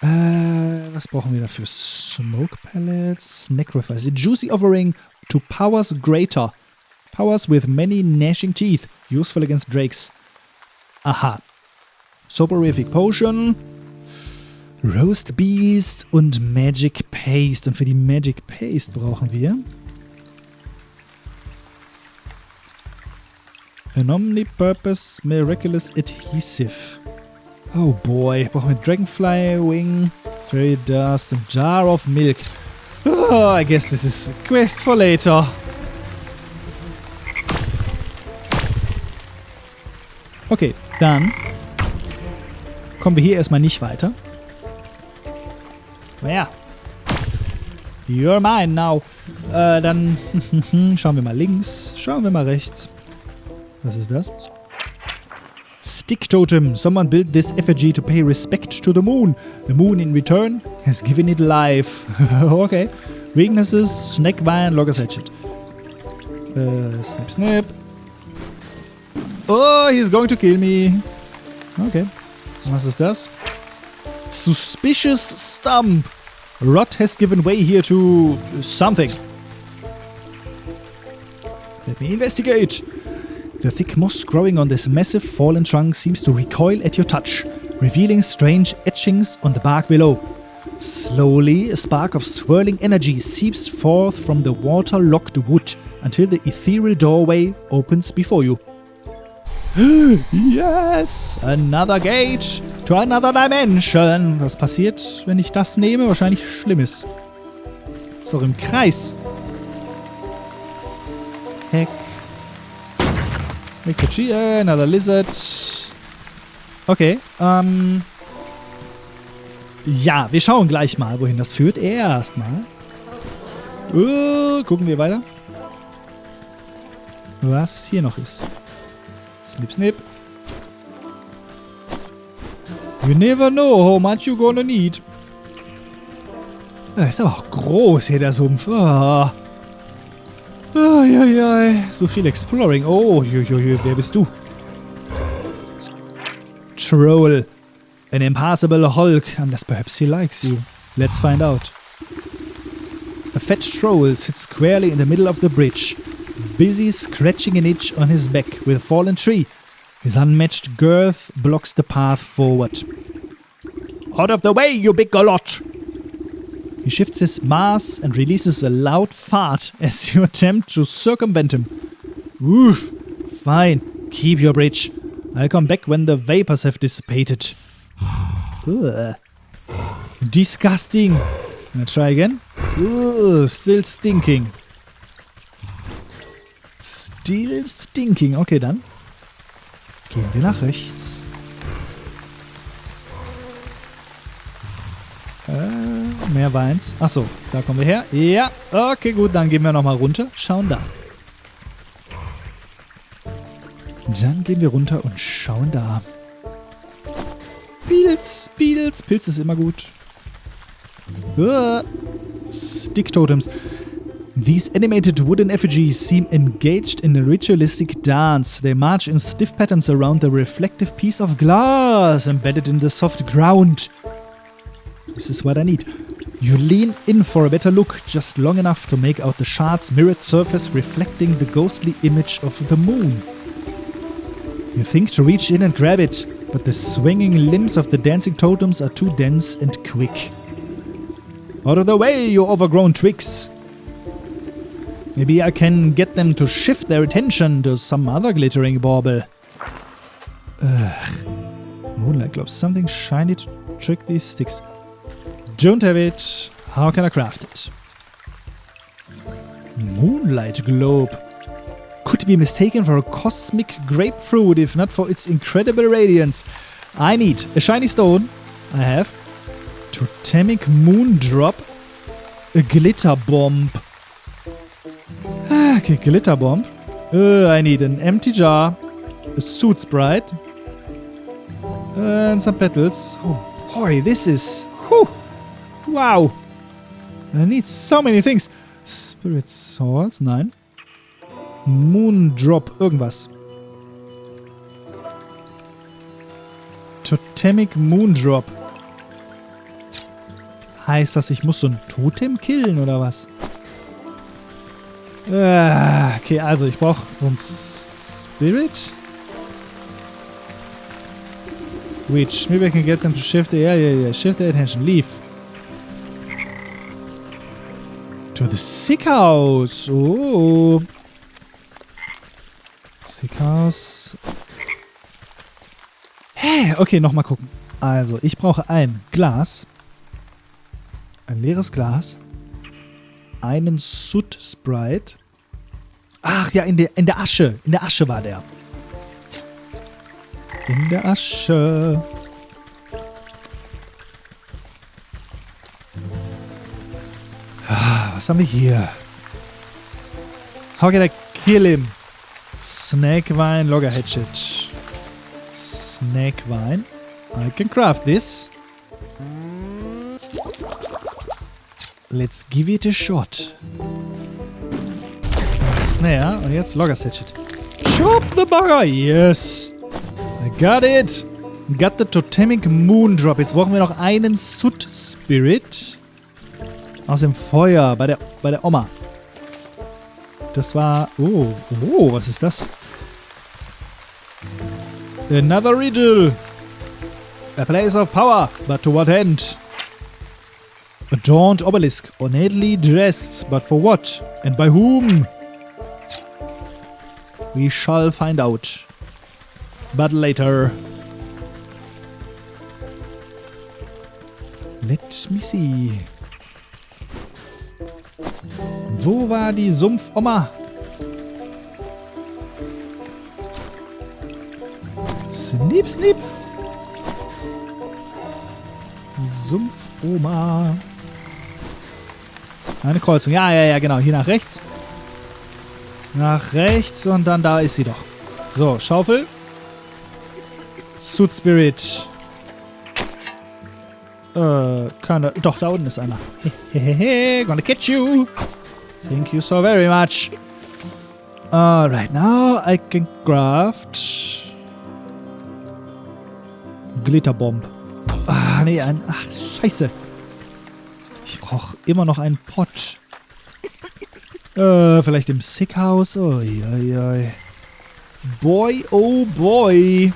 Was brauchen wir dafür? Smoke Pellets, Sacrifice. A juicy offering to powers greater. Powers with many gnashing teeth. Useful against drakes. Aha. Soporific Potion. Roast Beast und Magic Paste. Und für die Magic Paste brauchen wir An Omnipurpose Miraculous Adhesive. Oh boy. Brauchen wir Dragonfly Wing, Fairy Dust und Jar of Milk. Oh, I guess this is a quest for later. Okay, dann kommen wir hier erstmal nicht weiter. Naja. You're mine now. Dann schauen wir mal links, schauen wir mal rechts. Was ist das? Stick Totem. Someone built this effigy to pay respect to the moon. The moon in return has given it life. Okay. Weaknesses, Snack Vine, Logger's Hatchet. Snip, snip. Oh, he's going to kill me. Okay. Was ist das? Suspicious Stump. Rot has given way here to something. Let me investigate. The thick moss growing on this massive fallen trunk seems to recoil at your touch, revealing strange etchings on the bark below. Slowly, a spark of swirling energy seeps forth from the water-locked wood until the ethereal doorway opens before you. Yes! Another gate to another dimension. Was passiert, wenn ich das nehme? Wahrscheinlich Schlimmes. Ist doch im Kreis. Heck. Another lizard. Okay, ja, wir schauen gleich mal, wohin das führt. Erstmal. Gucken wir weiter. Was hier noch ist. Snip, snip. You never know how much you're gonna need. Ist aber auch groß hier, der Sumpf. Oh. So viel Exploring. Oh, wer bist du? Troll. An impassable hulk, unless perhaps he likes you. Let's find out. A fat troll sits squarely in the middle of the bridge, busy scratching an itch on his back with a fallen tree. His unmatched girth blocks the path forward. Out of the way, you big galot! He shifts his mass and releases a loud fart as you attempt to circumvent him. Oof! Fine, keep your bridge. I'll come back when the vapors have dissipated. Ugh. Disgusting. Can I try again? Ugh, still stinking. Still stinking. Okay, dann gehen wir nach rechts. mehr Weins. Achso, da kommen wir her. Ja, okay, gut, dann gehen wir nochmal runter. Schauen da. Dann gehen wir runter und schauen da. Pilz, Pilz. Pilz ist immer gut. Stick Totems. These animated wooden effigies seem engaged in a ritualistic dance. They march in stiff patterns around the reflective piece of glass embedded in the soft ground. This is what I need. You lean in for a better look, just long enough to make out the shard's mirrored surface reflecting the ghostly image of the moon. You think to reach in and grab it, but the swinging limbs of the dancing totems are too dense and quick. Out of the way, you overgrown twigs! Maybe I can get them to shift their attention to some other glittering bauble. Ugh. Moonlight globes. Something shiny to trick these sticks. Don't have it. How can I craft it? Moonlight globe. Could be mistaken for a cosmic grapefruit if not for its incredible radiance. I need a shiny stone. I have. Totemic moon drop. A glitter bomb. Okay, glitter bomb. I need an empty jar. A soot sprite. And some petals. Oh boy, this is... Whew, wow. I need so many things. Spirit swords, nein. Moon drop, irgendwas. Totemic moon drop. Heißt das, ich muss so ein Totem killen oder was? Okay, also ich brauche so ein Spirit. Which, maybe I can get them to shift the... Yeah. Shift their attention. Leave. To the sick house. Oh. Sick house. Hä? Okay, nochmal gucken. Also, ich brauche ein Glas. Ein leeres Glas. Einen Soot Sprite. Ach ja, in der Asche. In der Asche war der. In der Asche. Was haben wir hier? How can I kill him? Snakevine, Logger Hatchet. Snakevine. I can craft this. Let's give it a shot. Snare. Und jetzt Logger Hatchet. Chop the bugger. Yes. I got it. Got the Totemic Moon Drop. Jetzt brauchen wir noch einen Soot Spirit. Aus dem Feuer. Bei der Oma. Das war... Oh, was ist das? Another riddle. A place of power. But to what end? Adorned obelisk. Ornately dressed. But for what? And by whom? We shall find out. But later. Let me see. Wo war die Sumpfoma? Snip, snip. Die Sumpfoma. Eine Kreuzung. Ja, genau. Hier nach rechts. Nach rechts und dann da ist sie doch. So, Schaufel. Soot Spirit. Doch, da unten ist einer. Hehehe, gonna catch you. Thank you so very much. Alright, now I can craft Glitterbomb. Nee, ach, scheiße. Ich brauche immer noch einen Pot. Vielleicht im Sickhouse. Oi. Boy, oh boy.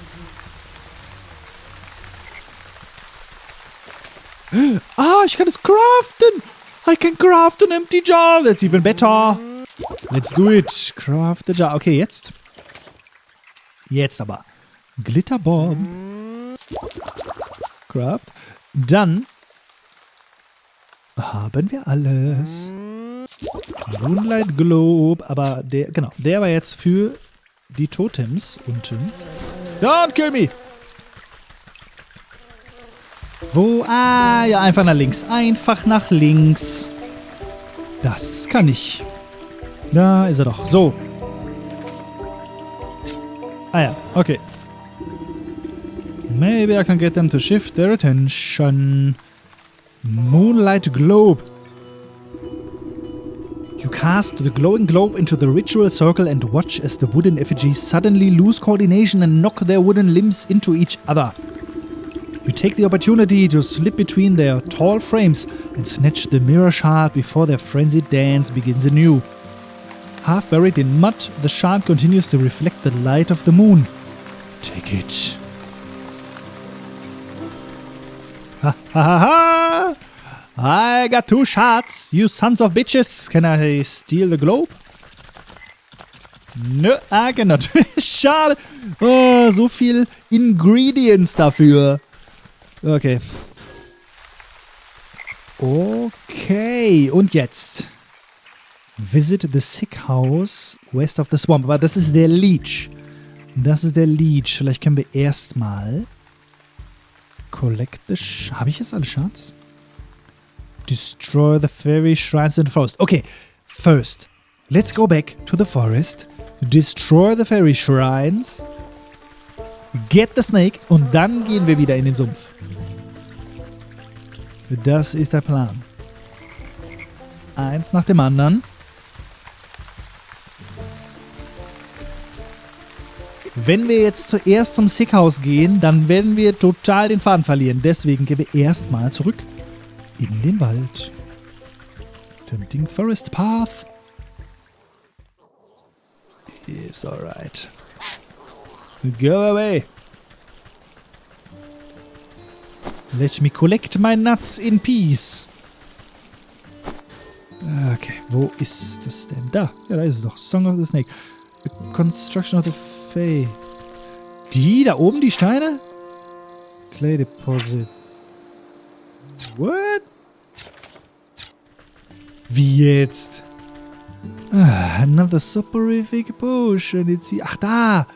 Ich kann es craften. I can craft an empty jar. That's even better. Let's do it. Craft the jar. Okay, jetzt. Jetzt aber. Glitterbomb. Craft. Dann haben wir alles. Moonlight Globe. Aber der war jetzt für die Totems unten. Don't kill me. Wo? Ah, ja, einfach nach links. Einfach nach links. Das kann ich. Da ist er doch. So. Ah ja, okay. Maybe I can get them to shift their attention. Moonlight Globe. You cast the glowing globe into the ritual circle and watch as the wooden effigies suddenly lose coordination and knock their wooden limbs into each other. You take the opportunity to slip between their tall frames and snatch the mirror shard before their frenzied dance begins anew. Half buried in mud, the shard continues to reflect the light of the moon. Take it. Ha ha ha ha! I got 2 shards, you sons of bitches. Can I steal the globe? Nö, I cannot. Schade. Oh, so viel Ingredients dafür. Okay. Okay, und jetzt. Visit the sick house west of the swamp. Aber das ist der Leech. Das ist der Leech. Vielleicht können wir erstmal collect the... Habe ich jetzt alle Shards? Destroy the fairy shrines in the forest. Okay, first, let's go back to the forest, destroy the fairy shrines, get the snake und dann gehen wir wieder in den Sumpf. Das ist der Plan. Eins nach dem anderen. Wenn wir jetzt zuerst zum Sickhaus gehen, dann werden wir total den Faden verlieren. Deswegen gehen wir erstmal zurück in den Wald. Tempting Forest Path. Is alright. Go away. Let me collect my nuts in peace. Okay, wo ist das denn? Da. Ja, da ist es doch. Song of the Snake. The Construction of the Fae. Die da oben, die Steine? Clay Deposit. What? Wie jetzt? Another soporific potion. Ach, da!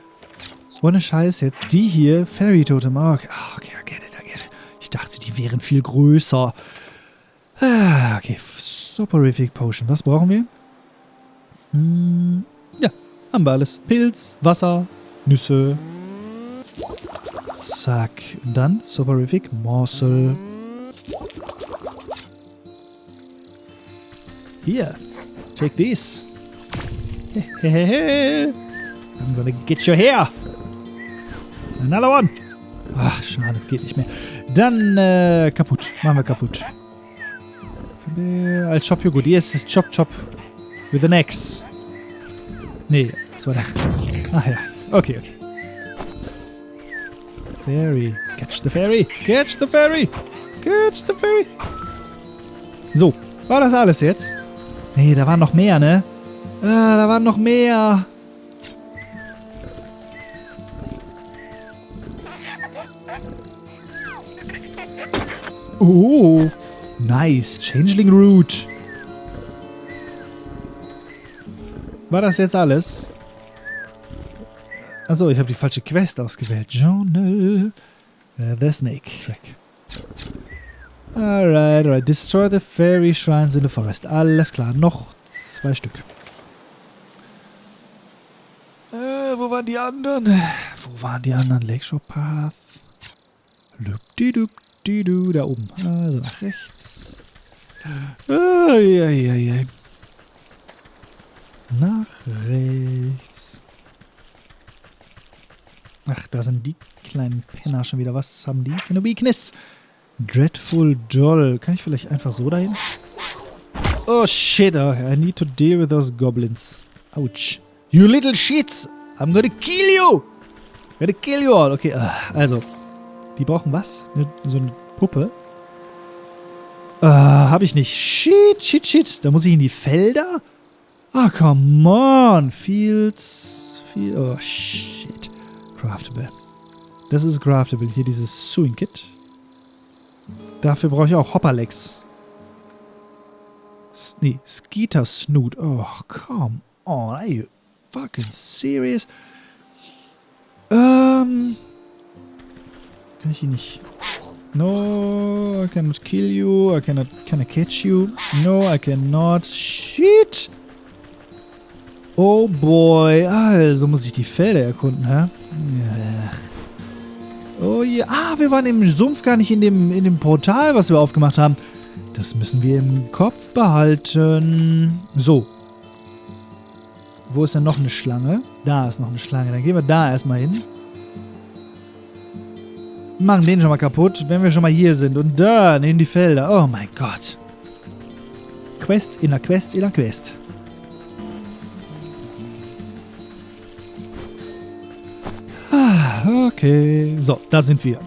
Ohne Scheiß jetzt. Die hier, Fairy Totem. Okay, I get it. Ich dachte, die wären viel größer. Okay, soporific Potion. Was brauchen wir? Ja, haben wir alles. Pilz, Wasser, Nüsse. Zack. Und dann soporific Morsel. Here, take this. I'm gonna get your hair. Another one. Ach, schade, geht nicht mehr. Dann, kaputt. Machen wir kaputt. I'll chop you good. Yes, chop. With an axe. Nee, das war der... Ah ja, okay. Fairy. Catch the fairy. So, war das alles jetzt? Nee, da waren noch mehr, ne? Ah, da waren noch mehr. Oh, nice. Changeling Root. War das jetzt alles? Achso, ich habe die falsche Quest ausgewählt. Journal. The Snake Track. Alright. Destroy the fairy shrines in the forest. Alles klar, noch 2 Stück. Wo waren die anderen? Lakeshore Path. Loop-di-doop-di-doo. Da oben. Also nach rechts. Nach rechts. Ach, da sind die kleinen Penner schon wieder. Was haben die für eine Weakness? Dreadful Doll. Kann ich vielleicht einfach so dahin? Oh shit, I need to deal with those goblins. Ouch. You little shits! I'm gonna kill you! Gonna kill you all. Okay, also. Die brauchen was? So eine Puppe. Hab ich nicht. Shit. Da muss ich in die Felder? Ah, come on. Fields. Oh, shit. Craftable. Das ist craftable. Hier dieses Sewing Kit. Dafür brauche ich auch Hopperlegs. Skeeter Snoot. Oh, come on. Are you fucking serious? Kann ich ihn nicht... No, I cannot kill you. Can I catch you? No, I cannot. Shit! Oh boy. Also muss ich die Felder erkunden, hä? Oh ja. Ah, wir waren im Sumpf gar nicht in dem Portal, was wir aufgemacht haben. Das müssen wir im Kopf behalten. So. Wo ist denn noch eine Schlange? Da ist noch eine Schlange. Dann gehen wir da erstmal hin. Machen den schon mal kaputt, wenn wir schon mal hier sind. Und da, in die Felder. Oh mein Gott. Quest in der Quest in der Quest. Ah, okay. So, da sind wir.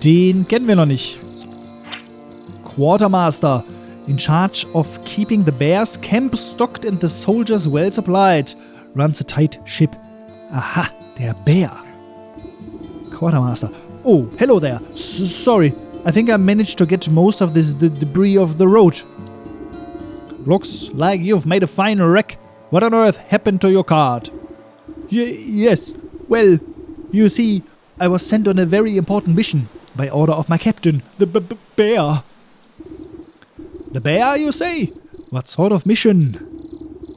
Den kennen wir noch nicht. Quartermaster. In charge of keeping the bears camp stocked and the soldiers well supplied. Runs a tight ship. Aha, der Bär. Quartermaster. Oh, hello there. Sorry. I think I managed to get most of this debris off the road. Looks like you've made a fine wreck. What on earth happened to your cart? Yes. Well, you see, I was sent on a very important mission by order of my captain, the bear. The bear, you say? What sort of mission?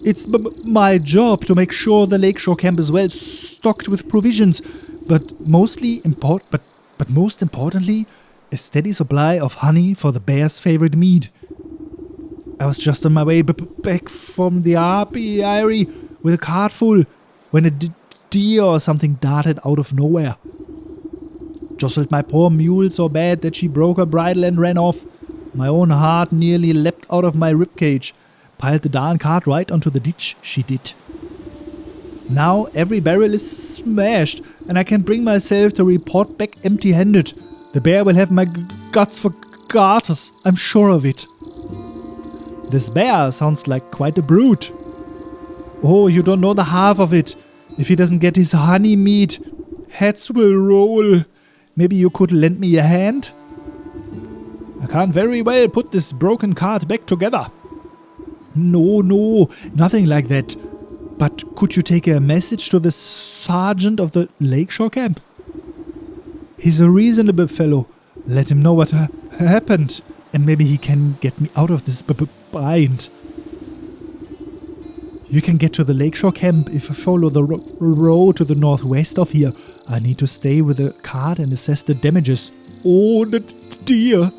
It's my job to make sure the lakeshore camp is well stocked with provisions, but most importantly, a steady supply of honey for the bear's favorite meat. I was just on my way back from the apiary with a cart full when a deer or something darted out of nowhere. Jostled my poor mule so bad that she broke her bridle and ran off. My own heart nearly leapt out of my ribcage. Piled the darn cart right onto the ditch, she did. Now every barrel is smashed, and I can bring myself to report back empty-handed. The bear will have my guts for garters, I'm sure of it. This bear sounds like quite a brute. Oh, you don't know the half of it. If he doesn't get his honey meat, heads will roll. Maybe you could lend me a hand? I can't very well put this broken cart back together. No, nothing like that. But could you take a message to the sergeant of the lakeshore camp? He's a reasonable fellow. Let him know what happened, and maybe he can get me out of this bind. You can get to the lakeshore camp if I follow the road to the northwest of here. I need to stay with the cart and assess the damages. Oh, the deer.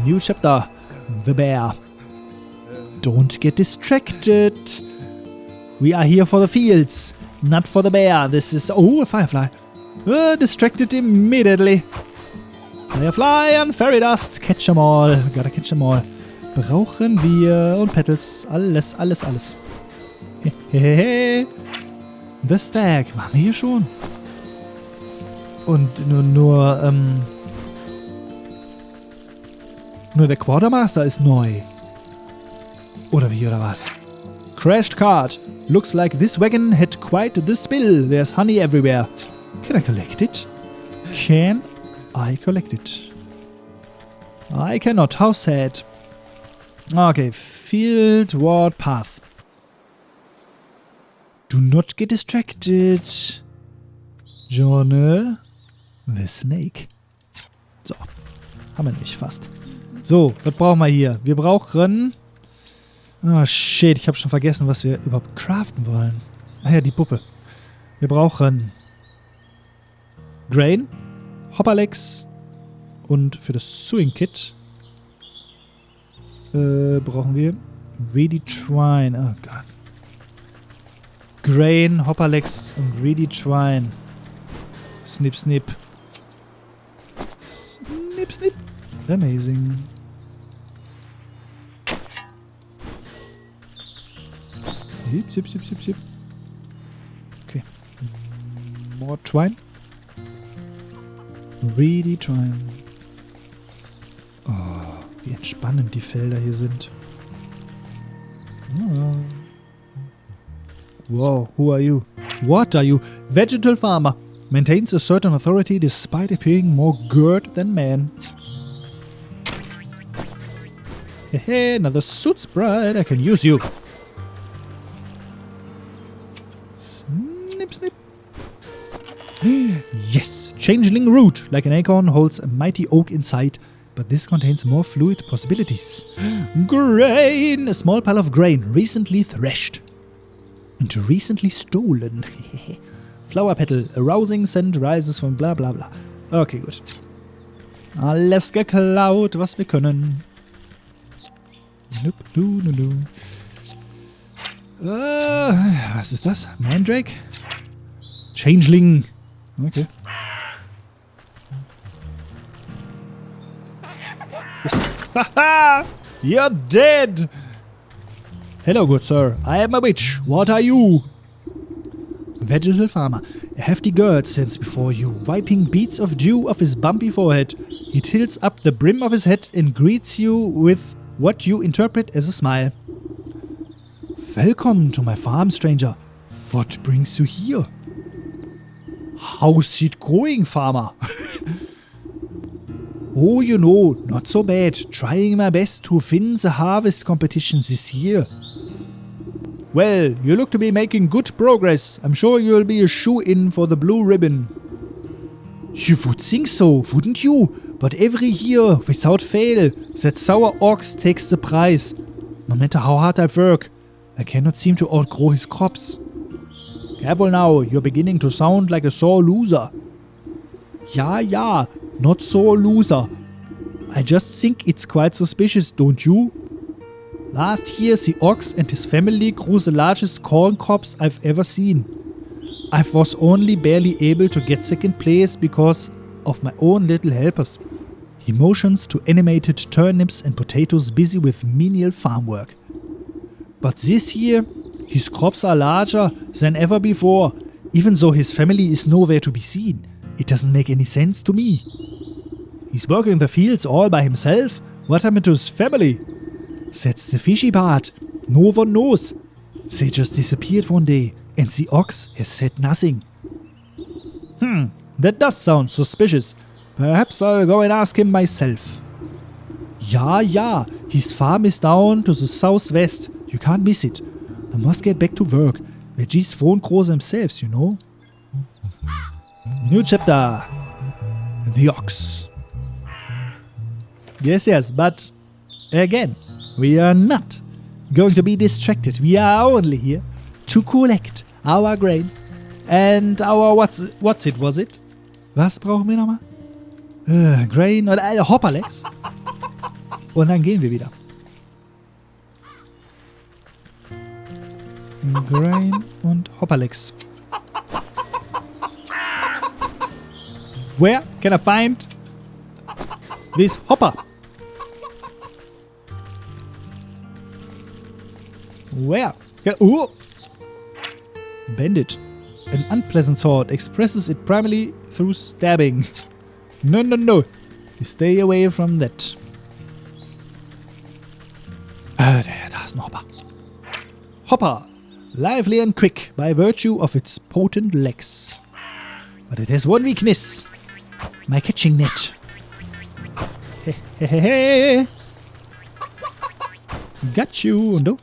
New chapter. The bear. Don't get distracted. We are here for the fields, not for the bear. This is... Oh, a firefly. Distracted immediately. Firefly and fairy dust. Catch them all. Gotta catch them all. Brauchen wir... Und Petals. Alles. Hehehe. The Stag. Waren wir hier schon? Und nur der Quartermaster ist neu. Oder wie, oder was? Crashed cart. Looks like this wagon had quite the spill. There's honey everywhere. Can I collect it? Can I collect it? I cannot. How sad. Okay, fieldward path. Do not get distracted. Journal. The snake. So, haben wir nämlich fast. So, was brauchen wir hier? Wir brauchen... Oh shit, ich habe schon vergessen, was wir überhaupt craften wollen. Ah ja, die Puppe. Wir brauchen Grain, Hopperlegs und für das Sewing Kit brauchen wir Reedy Twine. Oh Gott. Grain, Hopperlegs und Reedy Twine. Snip, snip. Snip, snip. Amazing. Zip. Okay. More Twine. Reedy Twine. Oh, wie entspannend die Felder hier sind. Oh. Wow, who are you? What are you? Vegetal farmer. Maintains a certain authority despite appearing more gehört than man. Hey, another suit sprite. I can use you. Snip, snip. Yes, changeling root, like an acorn, holds a mighty oak inside, but this contains more fluid possibilities. Grain! A small pile of grain, recently threshed. And recently stolen. Flower petal, a rousing scent rises from bla bla bla. Okay, gut. Alles geklaut, was wir können. Was ist das? Mandrake? Changeling. Okay. Yes. Haha! You're dead! Hello, good sir. I am a witch. What are you? Vegetal farmer. A hefty girl stands before you, wiping beads of dew off his bumpy forehead. He tilts up the brim of his hat and greets you with what you interpret as a smile. Welcome to my farm, stranger. What brings you here? How's it going, farmer? Oh, you know, not so bad. Trying my best to win the harvest competition this year. Well, you look to be making good progress. I'm sure you'll be a shoe-in for the blue ribbon. You would think so, wouldn't you? But every year, without fail, that sour ox takes the prize. No matter how hard I work, I cannot seem to outgrow his crops. Careful now, you're beginning to sound like a sore loser. Yeah, not sore loser. I just think it's quite suspicious, don't you? Last year, the ox and his family grew the largest corn crops I've ever seen. I was only barely able to get second place because of my own little helpers. He motions to animated turnips and potatoes busy with menial farm work. But this year, his crops are larger than ever before, even though his family is nowhere to be seen. It doesn't make any sense to me. He's working the fields all by himself. What happened to his family? That's the fishy part. No one knows. They just disappeared one day, and the ox has said nothing. That does sound suspicious. Perhaps I'll go and ask him myself. Yeah, his farm is down to the southwest. You can't miss it. I must get back to work. Veggies won't grow themselves, you know. New chapter. The ox. Yes, but again, we are not going to be distracted. We are only here to collect our grain and our was it? Was brauchen wir nochmal? Grain oder Hopperlex. Und dann gehen wir wieder. Grain und Hopperlex. Where can I find this hopper? Where? Bandit. An unpleasant thought expresses it primarily through stabbing. No. Stay away from that. Da ist ein Hopper. Hopper. Lively and quick by virtue of its potent legs. But it has one weakness. My catching net. Hey. Got you. No.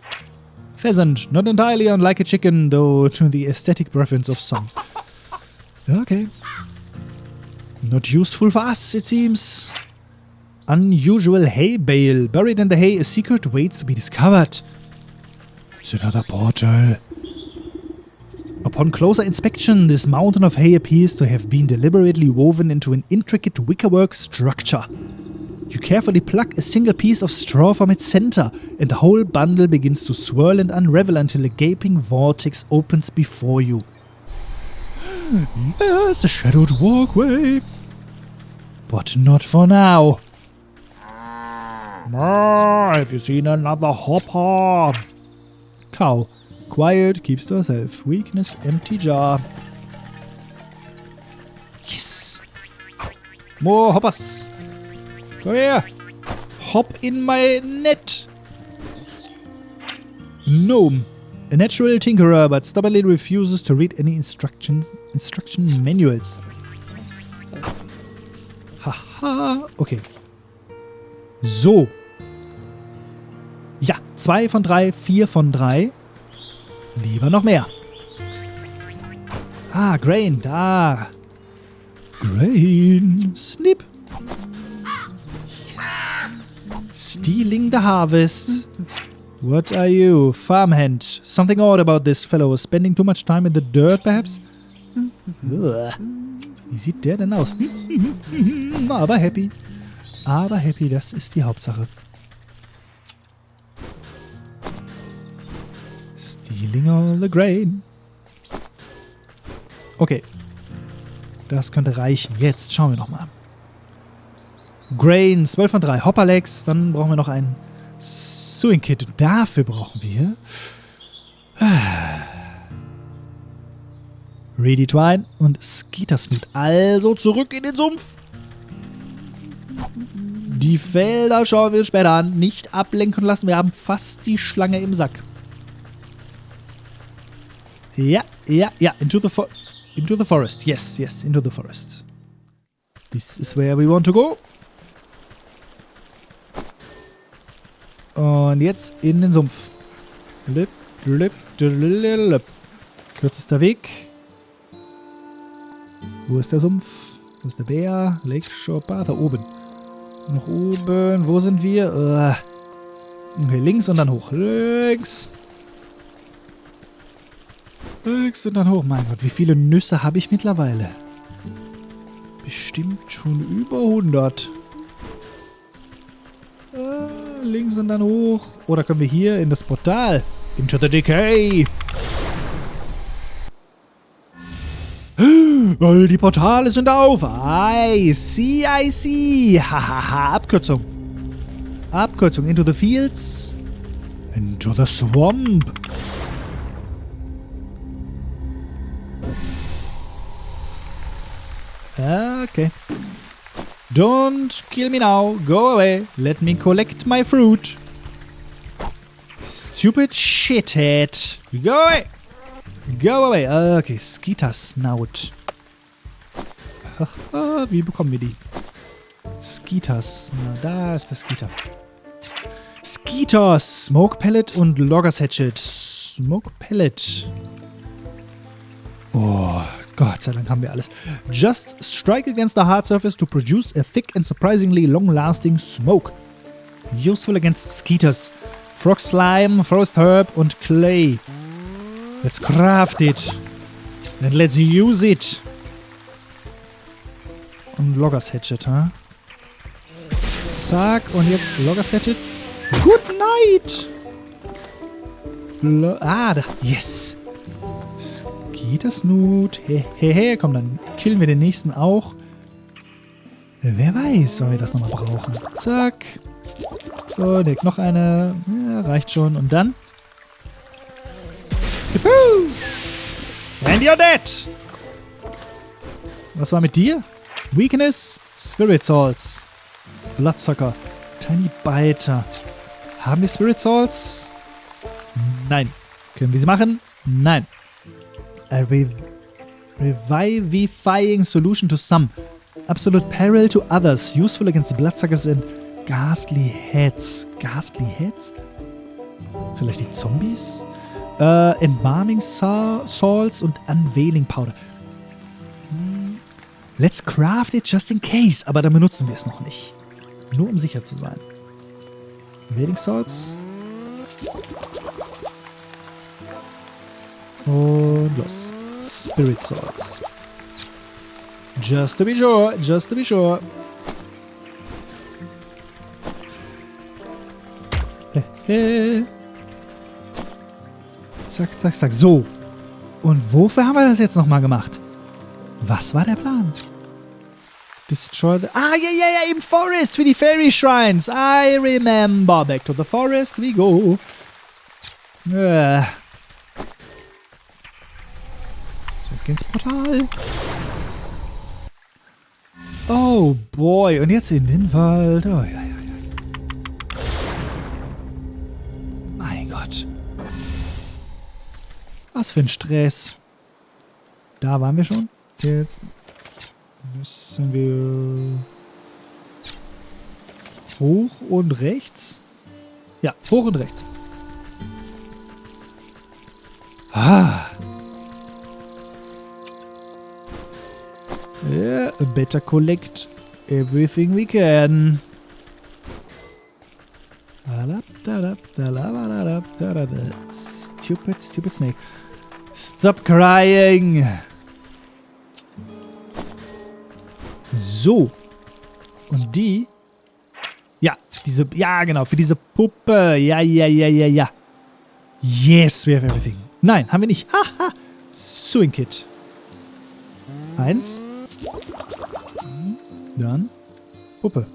Pheasant. Not entirely unlike a chicken, though to the aesthetic preference of some. Okay. Not useful for us, it seems. Unusual hay bale. Buried in the hay, a secret waits to be discovered. It's another portal. Upon closer inspection, this mountain of hay appears to have been deliberately woven into an intricate wickerwork structure. You carefully pluck a single piece of straw from its center, and the whole bundle begins to swirl and unravel until a gaping vortex opens before you. Yes, a shadowed walkway. But not for now. Have you seen another hopper? Cow. Quiet, keeps to herself. Weakness, empty jar. Yes. More hoppers. Come here. Hop in my net. Gnome. A natural tinkerer, but stubbornly refuses to read any instruction manuals. Haha. Okay. So. Ja, 2 von 3, 4 von 3. Lieber noch mehr. Grain, da. grain. Snip. Yes. Stealing the harvest. What are you? Farmhand. Something odd about this fellow. Spending too much time in the dirt, perhaps? Ugh. Wie sieht der denn aus? Aber happy. Aber happy, das ist die Hauptsache. Stealing all the grain. Okay. Das könnte reichen. Jetzt schauen wir nochmal. Grain, 12 von 3. Hopperlegs. Dann brauchen wir noch ein Sewing Kit. Dafür brauchen wir Reedy Twine und Skeetersnoot. Also zurück in den Sumpf. Die Felder schauen wir uns später an. Nicht ablenken lassen. Wir haben fast die Schlange im Sack. Ja. Into the forest. Yes, into the forest. This is where we want to go. Und jetzt in den Sumpf. Lip. Kürzester Weg. Wo ist der Sumpf? Wo ist der Bär? Lakeshore Path. Da oben. Nach oben. Wo sind wir? Okay, links und dann hoch. Links und dann hoch. Mein Gott, wie viele Nüsse habe ich mittlerweile? Bestimmt schon über 100. Links und dann hoch. Oder können wir hier in das Portal? Into the Decay. Die Portale sind auf. I see. Hahaha. Abkürzung. Into the fields. Into the swamp. Okay. Don't kill me now. Go away. Let me collect my fruit. Stupid shithead. Go away. Okay, Skeetersnout. Wie bekommen wir die? Skeeters. Na, da ist der Skeeter. Skeeters. Smoke Pellet und Loggers Hatchet. Smoke Pellet. Oh, Gott sei Dank haben wir alles. Just strike against the hard surface to produce a thick and surprisingly long-lasting smoke. Useful against Skeeters. Frog Slime, Forest Herb und Clay. Let's craft it. And let's use it. Und Loggers Hatchet, huh? Zack, und jetzt Loggers Hatchet. Good night! Da. Yes! Skeetersnoot. Hehehe, komm, dann killen wir den nächsten auch. Wer weiß, wann wir das nochmal brauchen. Zack. So, noch eine. Ja, reicht schon. Und dann. And you're dead! Was war mit dir? Weakness, Spirit Salts, Bloodsucker, Tiny Biter. Haben wir Spirit Salts? Nein. Können wir sie machen? Nein. A revivifying solution to some. Absolute peril to others. Useful against bloodsuckers and ghastly heads. Ghastly heads? Vielleicht die Zombies? Embalming salts und Unveiling Powder. Let's craft it just in case. Aber dann benutzen wir es noch nicht. Nur um sicher zu sein. Unveiling Salts. Und los. Spirit Salts. Just to be sure. Zack. So. Und wofür haben wir das jetzt nochmal gemacht? Was war der Plan? Destroy the... ja, im Forest für die Fairy Shrines. I remember. Back to the forest we go. So, ins Portal. Oh boy. Und jetzt in den Wald. Oh, ja. Mein Gott. Was für ein Stress. Da waren wir schon. Jetzt müssen wir hoch und rechts. Ja, hoch und rechts. Yeah, better collect everything we can. Stupid snake. Stop crying. So. Und die... Ja, diese... Ja, genau, für diese Puppe. Ja. Yes, we have everything. Nein, haben wir nicht. Haha. Sewing Kit. 1. Dann Puppe.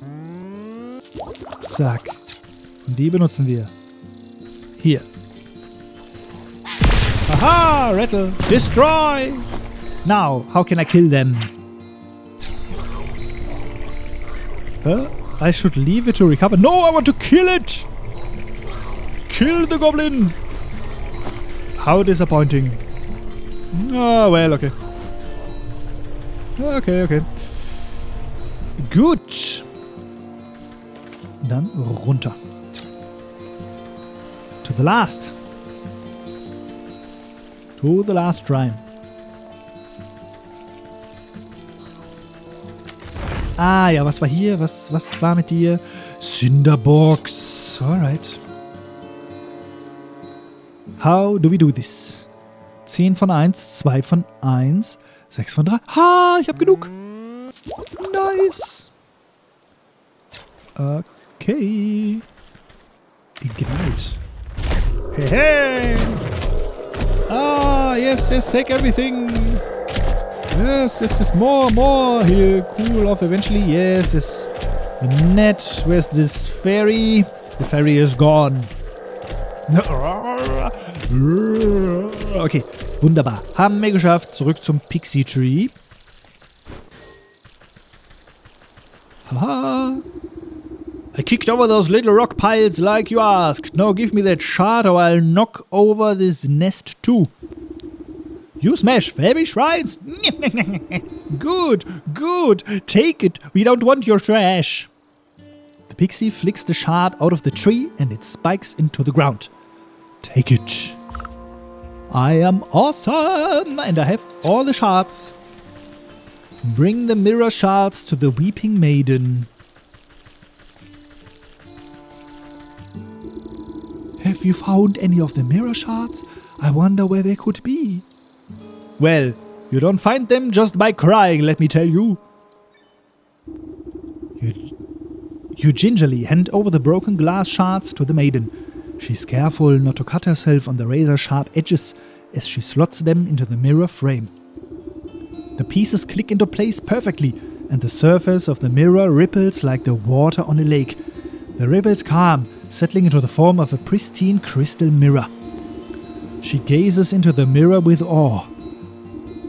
Zack. Und die benutzen wir. Hier. Aha! Rattle! Destroy! Now, how can I kill them? I should leave it to recover. No, I want to kill it! Kill the goblin! How disappointing. Oh, well, okay. Okay. Gut. Dann runter. To the last. To the last shrine. Ah, ja, was war hier? Was war mit dir? Cinderbox. Alright. How do we do this? 10 von 1, 2 von 1, 6 von 3. Ha, ich hab genug. Nice. Okay. Ignite. Hey. Ah, yes, take everything. Yes, more. He'll cool off eventually. Yes. The net. Where's this fairy? The fairy is gone. Okay, wunderbar. Haben wir geschafft. Zurück zum Pixie Tree. Haha. I kicked over those little rock piles like you asked. Now give me that shard or I'll knock over this nest too. You smash fairy shrines? Good. Take it. We don't want your trash. The pixie flicks the shard out of the tree and it spikes into the ground. Take it. I am awesome and I have all the shards. Bring the mirror shards to the weeping maiden. Have you found any of the mirror shards? I wonder where they could be. Well, you don't find them just by crying, let me tell you. You gingerly hand over the broken glass shards to the maiden. She's careful not to cut herself on the razor-sharp edges as she slots them into the mirror frame. The pieces click into place perfectly, and the surface of the mirror ripples like the water on a lake. The ripples calm, settling into the form of a pristine crystal mirror. She gazes into the mirror with awe.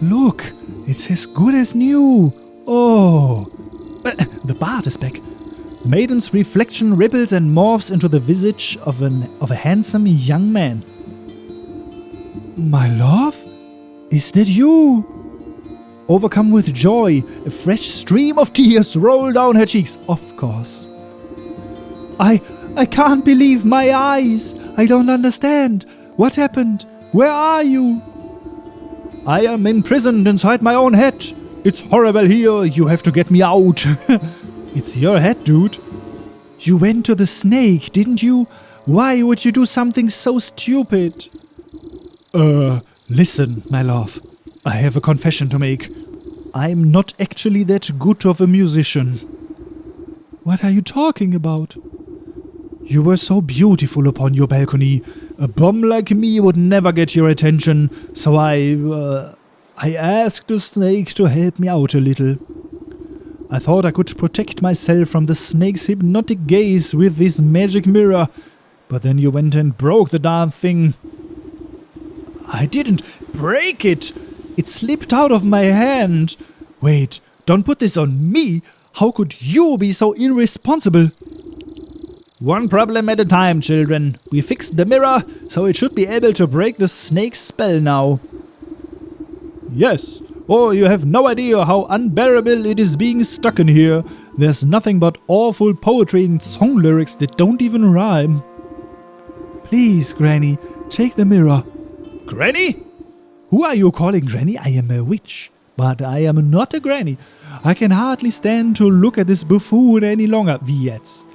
Look, it's as good as new. Oh, the bard is back. The maiden's reflection ripples and morphs into the visage of a handsome young man. My love? Is that you? Overcome with joy, a fresh stream of tears roll down her cheeks. Of course. I can't believe my eyes. I don't understand. What happened? Where are you? I am imprisoned inside my own head. It's horrible here. You have to get me out. It's your head, dude. You went to the snake, didn't you? Why would you do something so stupid? Listen, my love. I have a confession to make. I'm not actually that good of a musician. What are you talking about? You were so beautiful upon your balcony. A bum like me would never get your attention, so I asked the snake to help me out a little. I thought I could protect myself from the snake's hypnotic gaze with this magic mirror, but then you went and broke the darn thing. I didn't break it! It slipped out of my hand. Wait, don't put this on me! How could you be so irresponsible? One problem at a time, children. We fixed the mirror, so it should be able to break the snake's spell now. Yes. Oh, you have no idea how unbearable it is being stuck in here. There's nothing but awful poetry and song lyrics that don't even rhyme. Please, Granny, take the mirror. Granny? Who are you calling Granny? I am a witch. But I am not a granny. I can hardly stand to look at this buffoon any longer. Wie jetzt?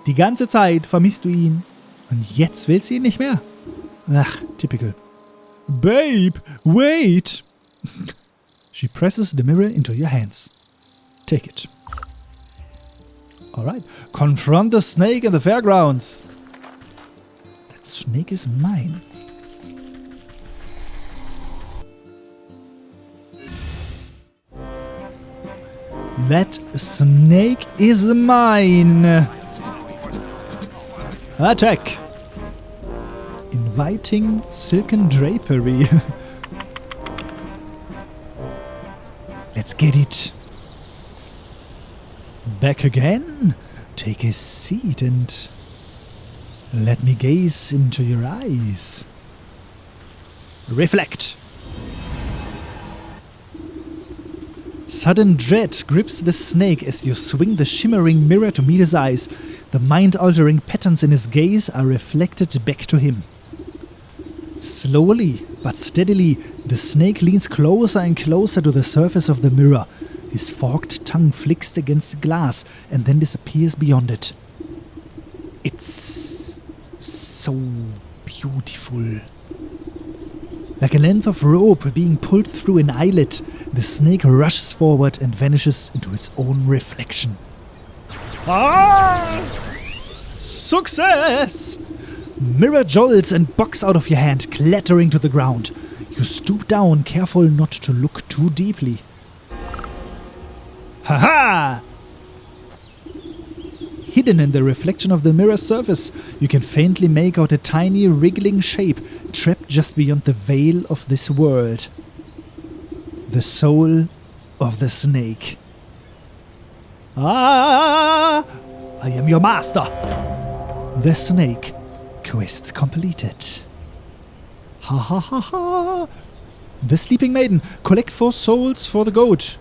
Die ganze Zeit vermisst du ihn. Und jetzt willst du ihn nicht mehr? Ach, typical. Babe, wait! She presses the mirror into your hands. Take it. Alright. Confront the snake in the fairgrounds. That snake is mine. That snake is mine. Attack. Inviting silken drapery. Let's get it. Back again. Take a seat and let me gaze into your eyes. Reflect. Sudden dread grips the snake as you swing the shimmering mirror to meet his eyes. The mind-altering patterns in his gaze are reflected back to him. Slowly but steadily, the snake leans closer and closer to the surface of the mirror. His forked tongue flicks against the glass and then disappears beyond it. It's so beautiful. Like a length of rope being pulled through an eyelid, the snake rushes forward and vanishes into its own reflection. Ah! Success! Mirror jolts and bucks out of your hand, clattering to the ground. You stoop down, careful not to look too deeply. Ha-ha! Hidden in the reflection of the mirror's surface, you can faintly make out a tiny wriggling shape trapped just beyond the veil of this world. The soul of the snake. Ah! I am your master! The snake. Quest completed. Ha ha ha ha! The sleeping maiden. Collect 4 souls for the goat.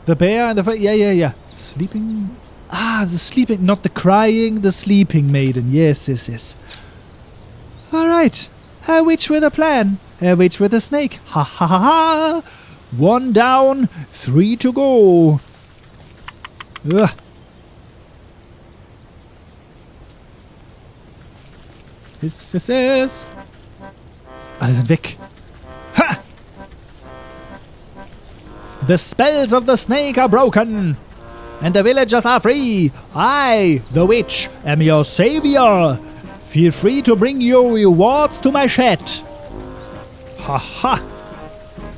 The bear and the... Yeah. Sleeping... Ah, the sleeping... Not the crying, the sleeping maiden. Yes. Alright. A witch with a plan. A witch with a snake. Ha ha ha ha! 1 down, 3 to go. Ugh. Yes. Alle sind weg. Ha! The spells of the snake are broken, and the villagers are free. I, the witch, am your savior. Feel free to bring your rewards to my shed. Ha ha!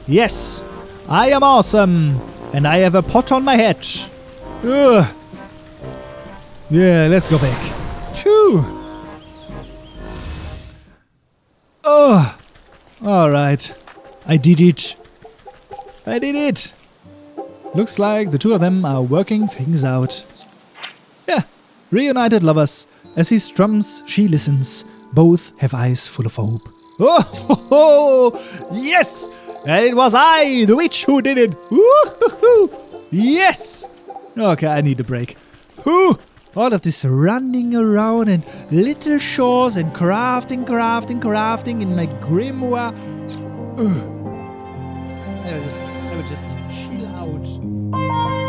Yes, I am awesome, and I have a pot on my head. Ugh. Yeah, let's go back. Phew. Oh, alright. I did it. Looks like the 2 of them are working things out. Yeah, reunited lovers. As he strums, she listens. Both have eyes full of hope. Oh, yes! And it was I, the witch, who did it. Woo-hoo-hoo. Yes! Okay, I need a break. Whew. All of this running around and little chores and crafting in my grimoire. I would just chill out.